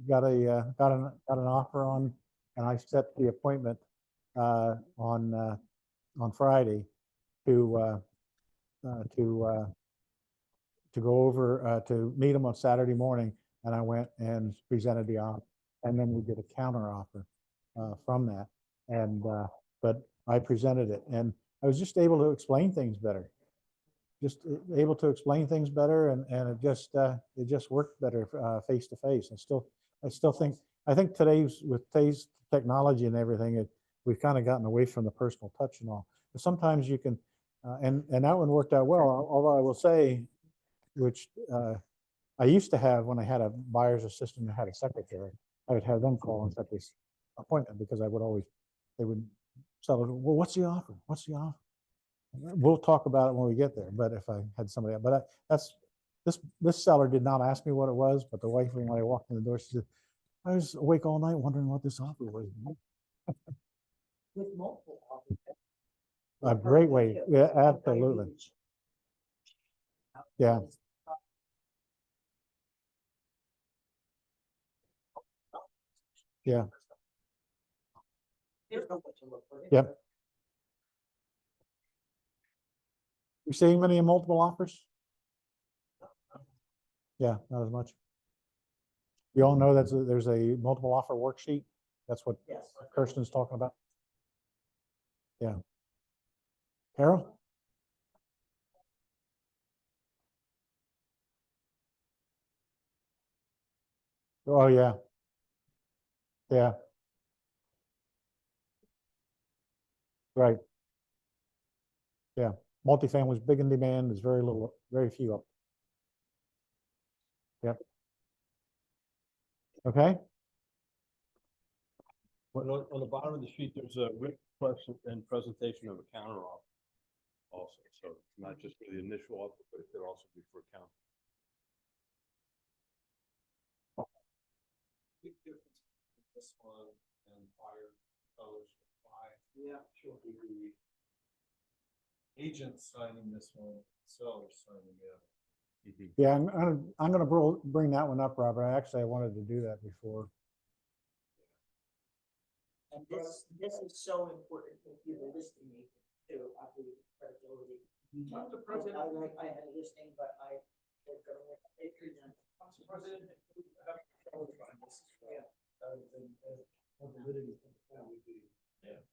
got an offer on, and I set the appointment on Friday to go over to meet him on Saturday morning, and I went and presented the offer, and then we did a counter offer from that, and but I presented it, and I was just able to explain things better. Just able to explain things better, and it just worked better face to face. I still think with today's technology and everything, we've kind of gotten away from the personal touch and all. But sometimes you can, and that one worked out well. Although I will say, which I used to have when I had a buyer's assistant and had a secretary, I would have them call and set this appointment, because they would sell it. Well, what's the offer? What's the offer? We'll talk about it when we get there. But if I had somebody, but this seller did not ask me what it was, but the wife, when I walked in the door, she said, I was awake all night wondering what this offer was. With multiple offers. A great way. Yeah, absolutely. Yeah. Yeah. There's no way to look for it. Yep. You seeing many multiple offers? Yeah, not as much. You all know that there's a multiple offer worksheet. That's what Yes. Kirsten's talking about. Yeah. Carol? Oh, yeah. Yeah. Right. Yeah. Multifamily is big in demand. There's very few up. Yep. Okay. On the bottom of the sheet, there's a written question and presentation of a counter offer also. So it's not just for the initial offer, but it could also be for a counter. Big difference between this one and buyer, sellers, buy. Yeah, sure. The agent signing this one, seller signing the other. Yeah, I'm gonna bring that one up, Robert. I wanted to do that before. And this is so important if you're a listing agent too, I believe, credibility. Talk to President. I had a listing, but I was gonna let it present. Council President, have sellers sign this as well. And validity that would be. Yeah.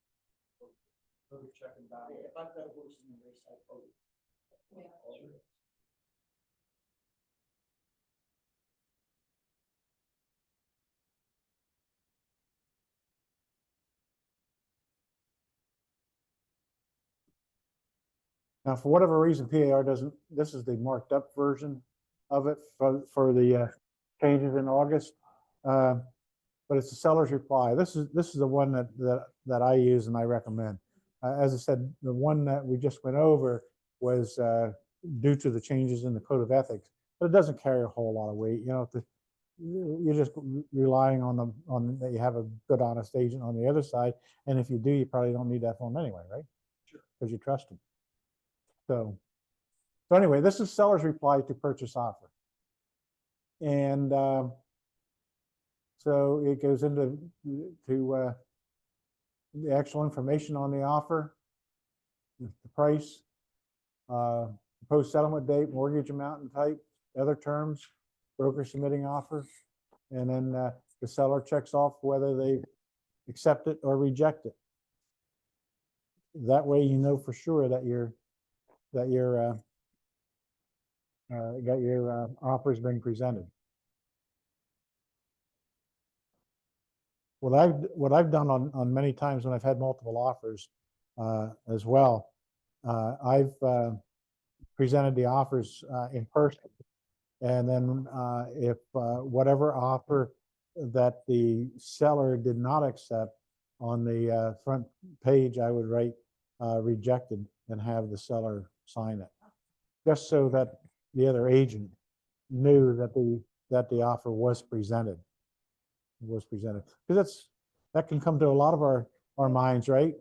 Another check and balance. If I've got a horse in the race, I vote. Sure. Now, for whatever reason, PAR doesn't, this is the marked up version of it for the changes in August. But it's the seller's reply. This is the one that I use and I recommend. As I said, the one that we just went over was due to the changes in the code of ethics, but it doesn't carry a whole lot of weight. You're just relying on that you have a good, honest agent on the other side. And if you do, you probably don't need that form anyway, right? Sure. Because you trust them. So So anyway, this is seller's reply to purchase offer. And so it goes into the actual information on the offer, the price, proposed settlement date, mortgage amount and type, other terms, broker submitting offer, and then the seller checks off whether they accept it or reject it. That way you know for sure that your offer's been presented. What I've done on many times when I've had multiple offers as well, I've presented the offers in person. And then if whatever offer that the seller did not accept, on the front page, I would write rejected and have the seller sign it. Just so that the other agent knew that the offer was presented. Because that can come to a lot of our minds, right?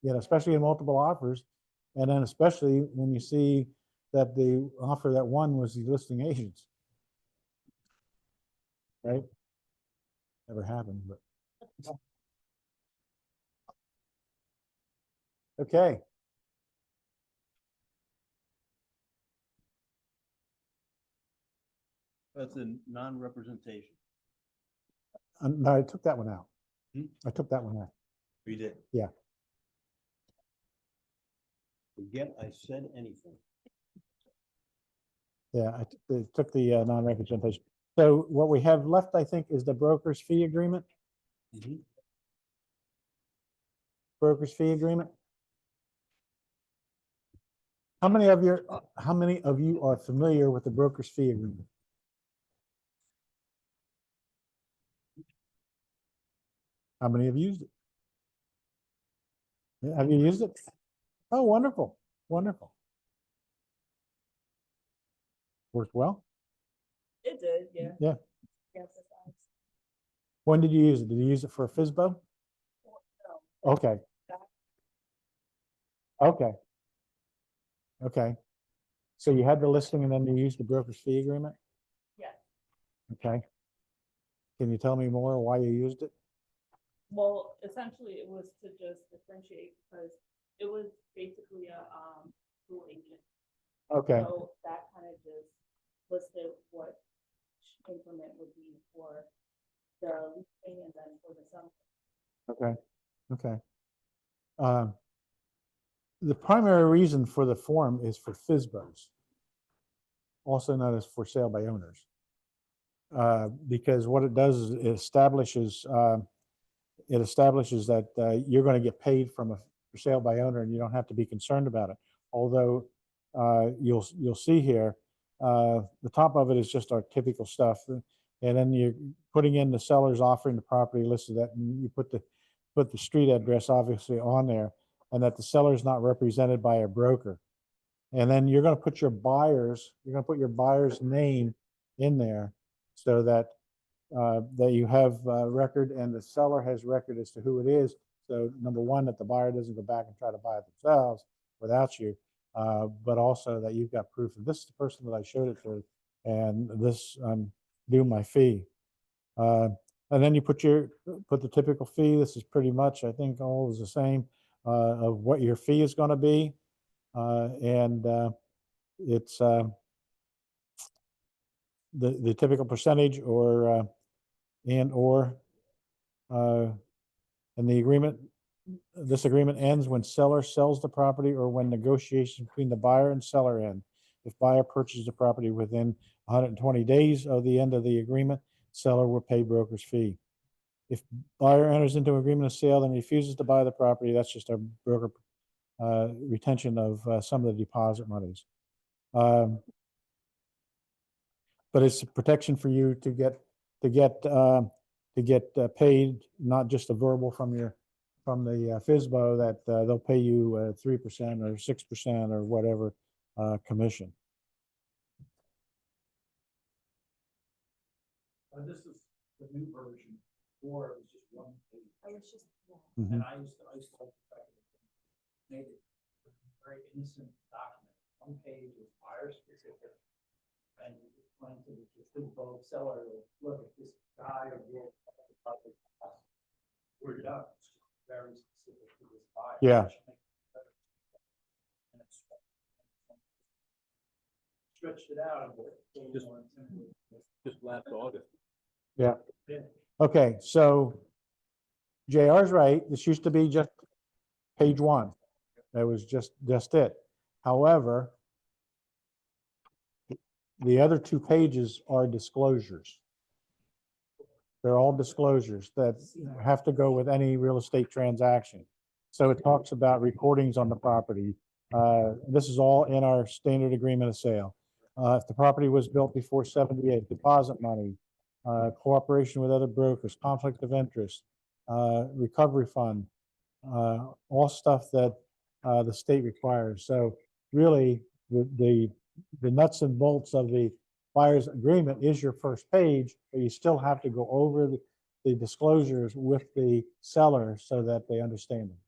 You know, especially in multiple offers. And then especially when you see that the offer that won was the listing agents. Right? Never happened, but. Okay. That's a non-representation. No, I took that one out. Hmm? I took that one out. You did? Yeah. Forget I said anything. Yeah, I took the non-representation. So what we have left, I think, is the broker's fee agreement. Broker's fee agreement. How many of you are familiar with the broker's fee agreement? How many have used it? Yeah, have you used it? Oh, wonderful, wonderful. Worked well? It did, yeah. Yeah. Yes, it does. When did you use it? Did you use it for a FSBO? No, Okay. Okay. Okay. So you had the listing and then you used the broker's fee agreement? yes. Okay. Can you tell me more why you used it? Well, essentially it was to just differentiate because it was basically a, dual agent. Okay, So that kind of just listed what increment would be for the leasing and then for the selling. okay. The primary reason for the form is for FSBOs, also known as for sale by owners. Because what it does is it establishes that you're going to get paid from a for sale by owner, and you don't have to be concerned about it. Although you'll see here, the top of it is just our typical stuff, and then you're putting in the seller's offering the property listed that, and you put the street address obviously on there, and that the seller is not represented by a broker. And then you're going to put your buyer's name in there so that that you have record and the seller has record as to who it is. So number one, that the buyer doesn't go back and try to buy it themselves without you, but also that you've got proof of this is the person that I showed it to, and this due my fee. And then you put the typical fee. This is pretty much, I think, all is the same of what your fee is going to be, and it's the typical percentage or and the agreement. This agreement ends when seller sells the property or when negotiations between the buyer and seller end. If buyer purchases the property within 120 days of the end of the agreement, seller will pay broker's fee. If buyer enters into an agreement of sale and refuses to buy the property, that's just a broker retention of some of the deposit monies. But it's a protection for you to get paid, not just a verbal from the FSBO that they'll pay you 3% or 6% or whatever commission. This is the new version, or it was just one page. I was just, yeah. Mhm. And I used to like the fact that it made it a very innocent document. one page is buyer specific. And you explain to the both seller, look, if this guy or girl, we're done, it's very specific to this buyer. Yeah. which makes it better. And it's stretched it out a bit. so Just- more intimidating. Just last August. Yeah. Yeah. Okay, so JR's right. This used to be just page one. That was just it. However, the other two pages are disclosures. They're all disclosures that have to go with any real estate transaction. So it talks about recordings on the property. This is all in our standard agreement of sale. If the property was built before 78, deposit money, cooperation with other brokers, conflict of interest, recovery fund, all stuff that the state requires. So really, the nuts and bolts of the buyer's agreement is your first page, but you still have to go over the disclosures with the seller so that they understand them.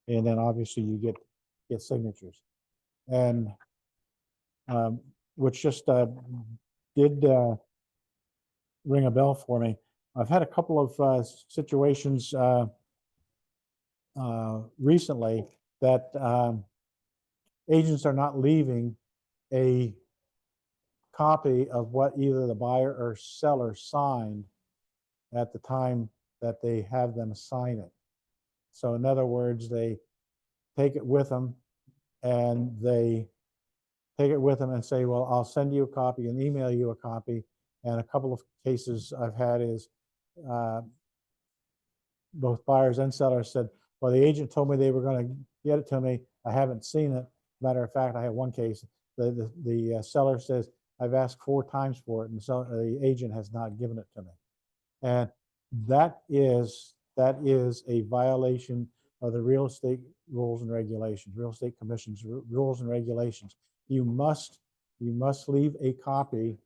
And then obviously you get signatures. And which just did ring a bell for me. I've had a couple of situations recently that agents are not leaving a copy of what either the buyer or seller signed at the time that they have them sign it. So in other words, they take it with them and they take it with them and say, well, I'll send you a copy and email you a copy. And a couple of cases I've had is both buyers and sellers said, well, the agent told me they were going to get it to me. I haven't seen it. Matter of fact, I have one case. The seller says, I've asked 4 times for it, and so the agent has not given it to me. And that is a violation of the real estate rules and regulations, real estate commission's rules and regulations. You must leave a copy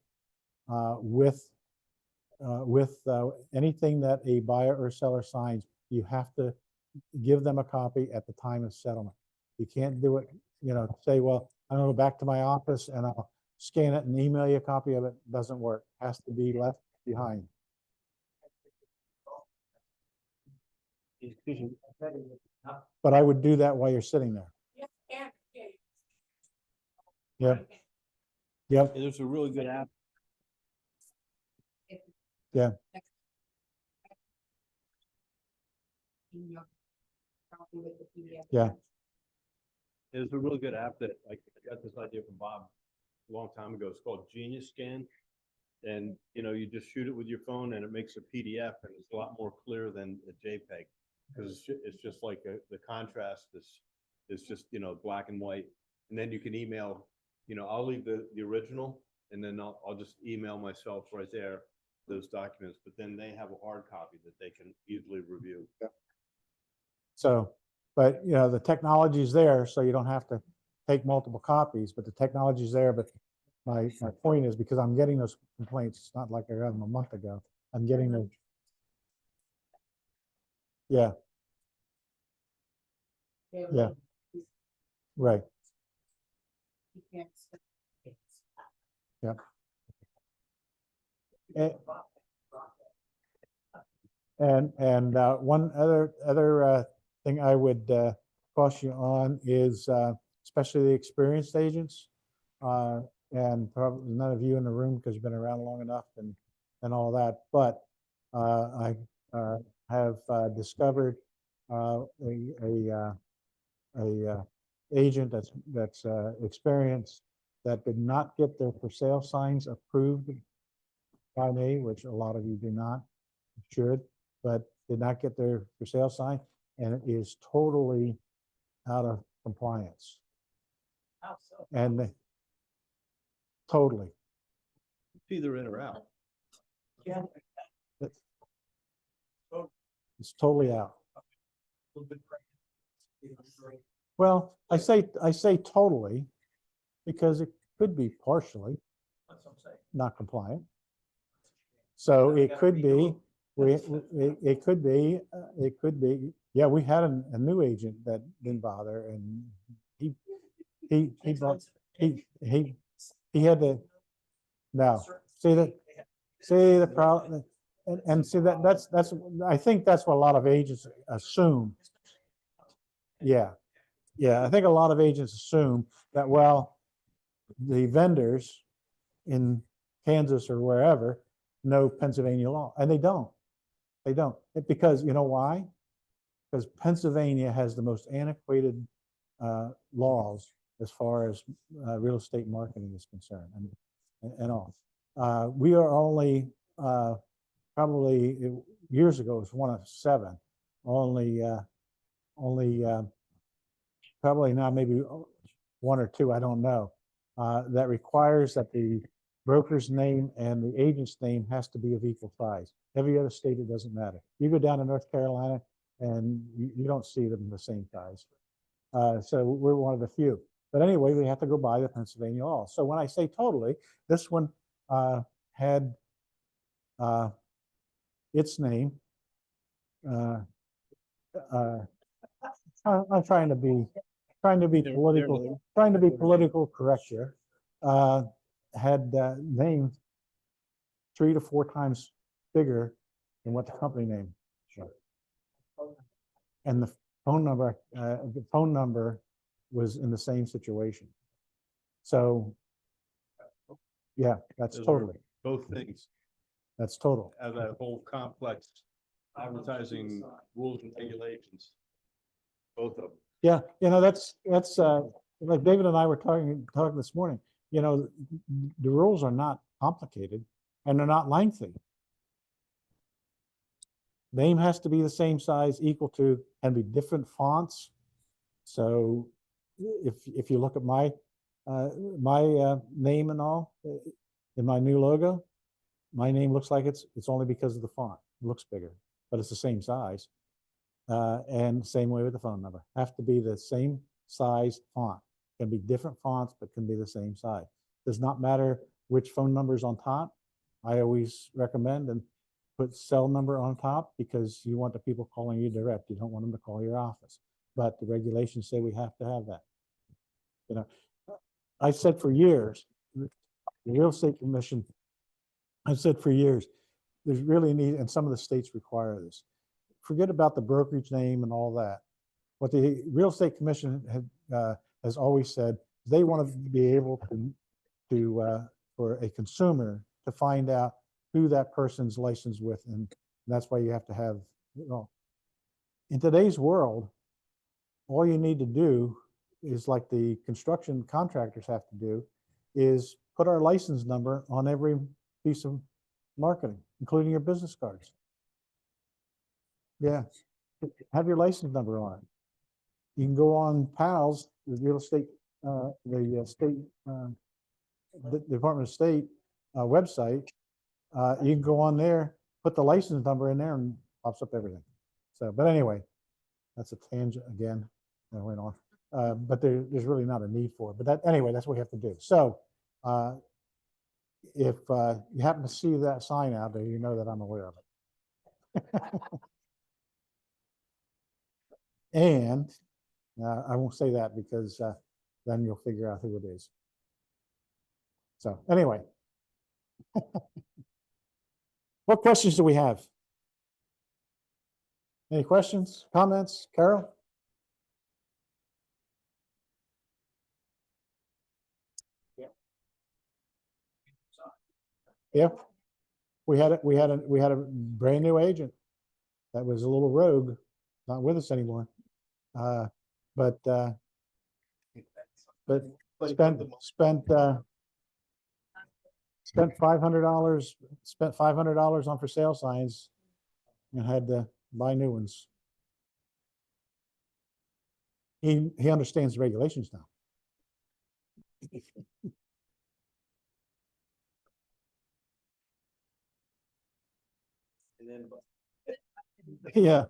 with anything that a buyer or seller signs. You have to give them a copy at the time of settlement. You can't do it, say, well, I'm gonna go back to my office and I'll scan it and email you a copy of it. Doesn't work. Has to be left behind. But I would do that while you're sitting there. Yeah, and, Yep. Yep. There's a really good app. Yeah. Yeah. There's a really good app that I got this idea from Bob a long time ago. It's called Genius Scan. And, you just shoot it with your phone and it makes a PDF and it's a lot more clear than a JPEG. Because it's just like the contrast is just, black and white. And then you can email, I'll leave the original and then I'll just email myself right there those documents, but then they have a hard copy that they can easily review. So, but the technology is there, so you don't have to take multiple copies, but the technology is there. But my point is, because I'm getting those complaints, it's not like I got them a month ago. I'm getting them. Yeah. Yeah. Right. Yep. And one other thing I would caution you on is especially the experienced agents, and probably none of you in the room because you've been around long enough and all that. But I have discovered a agent that's experienced that did not get their for sale signs approved by me, which a lot of you do not, should, but did not get their for sale sign, and it is totally out of compliance. How so? And totally. It's either in or out. Yeah. It's totally out. A little bit pregnant. Well, I say totally because it could be partially That's what I'm saying. not compliant. So it could be, it could be, yeah, we had a new agent that didn't bother, and he bought, he had to, no, see that, see the problem, and see that's, I think that's what a lot of agents assume. Yeah, I think a lot of agents assume that, well, the vendors in Kansas or wherever know Pennsylvania law, and they don't. They don't. Because, you know why? Because Pennsylvania has the most antiquated laws as far as real estate marketing is concerned, and all. We are only probably years ago, it was one of 7, only probably now maybe 1 or 2, I don't know, that requires that the broker's name and the agent's name has to be of equal size. Every other state, it doesn't matter. You go down to North Carolina and you don't see them the same size. So we're one of the few. But anyway, we have to go by the Pennsylvania law. So when I say totally, this one had its name. I'm trying to be political correct here. Had name 3 to 4 times bigger than what the company name showed. And the phone number was in the same situation. So yeah, that's Those are totally, Both things that's total. have that whole complex advertising rules and regulations. Both of them. Yeah, that's like David and I were talking this morning. The rules are not complicated and they're not lengthy. Name has to be the same size, equal to, and be different fonts. So if you look at my name and all in my new logo, my name looks like it's only because of the font. It looks bigger, but it's the same size. And same way with the phone number. Have to be the same size font. Can be different fonts, but can be the same size. Does not matter which phone number is on top. I always recommend and put cell number on top because you want the people calling you direct. You don't want them to call your office. But the regulations say we have to have that. I said for years, the Real Estate Commission, I've said for years, there's really a need, and some of the states require this. Forget about the brokerage name and all that. What the Real Estate Commission has always said, they want to be able to for a consumer to find out who that person's licensed with, and that's why you have to have, in today's world, all you need to do is like the construction contractors have to do, is put our license number on every piece of marketing, including your business cards. Yeah, have your license number on it. You can go on PALS, the real estate, the Department of State website. You can go on there, put the license number in there, and pops up everything. So, but anyway, that's a tangent again. I went on, but there's really not a need for it. But that anyway, that's what we have to do. So, if you happen to see that sign out there, you know that I'm aware of it. And I won't say that because then you'll figure out who it is. So anyway, what questions do we have? Any questions, comments, Carol? Yeah, we had a brand new agent that was a little rogue, not with us anymore. But spent $500 on for sale signs and had to buy new ones. He understands the regulations now. And then Yeah.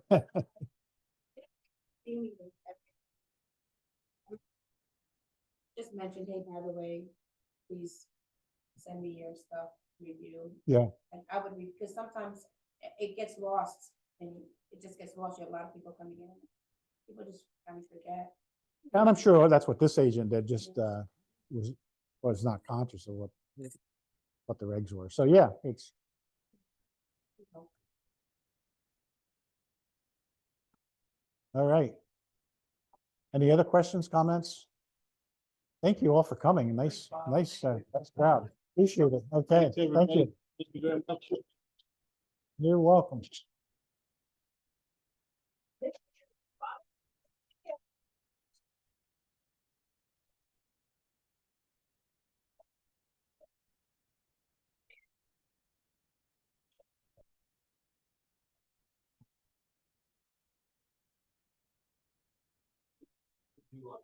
Just mentioned, hey, by the way, please send me your stuff, review. Yeah. And I would read, because sometimes it gets lost and it just gets lost. You have a lot of people coming in. People just kind of forget. And I'm sure that's what this agent did, just was not conscious of what the regs were. So yeah, it's. All right. Any other questions, comments? Thank you all for coming. Nice crowd. Appreciate it. Okay, thank you. Thank you very much. You're welcome. You,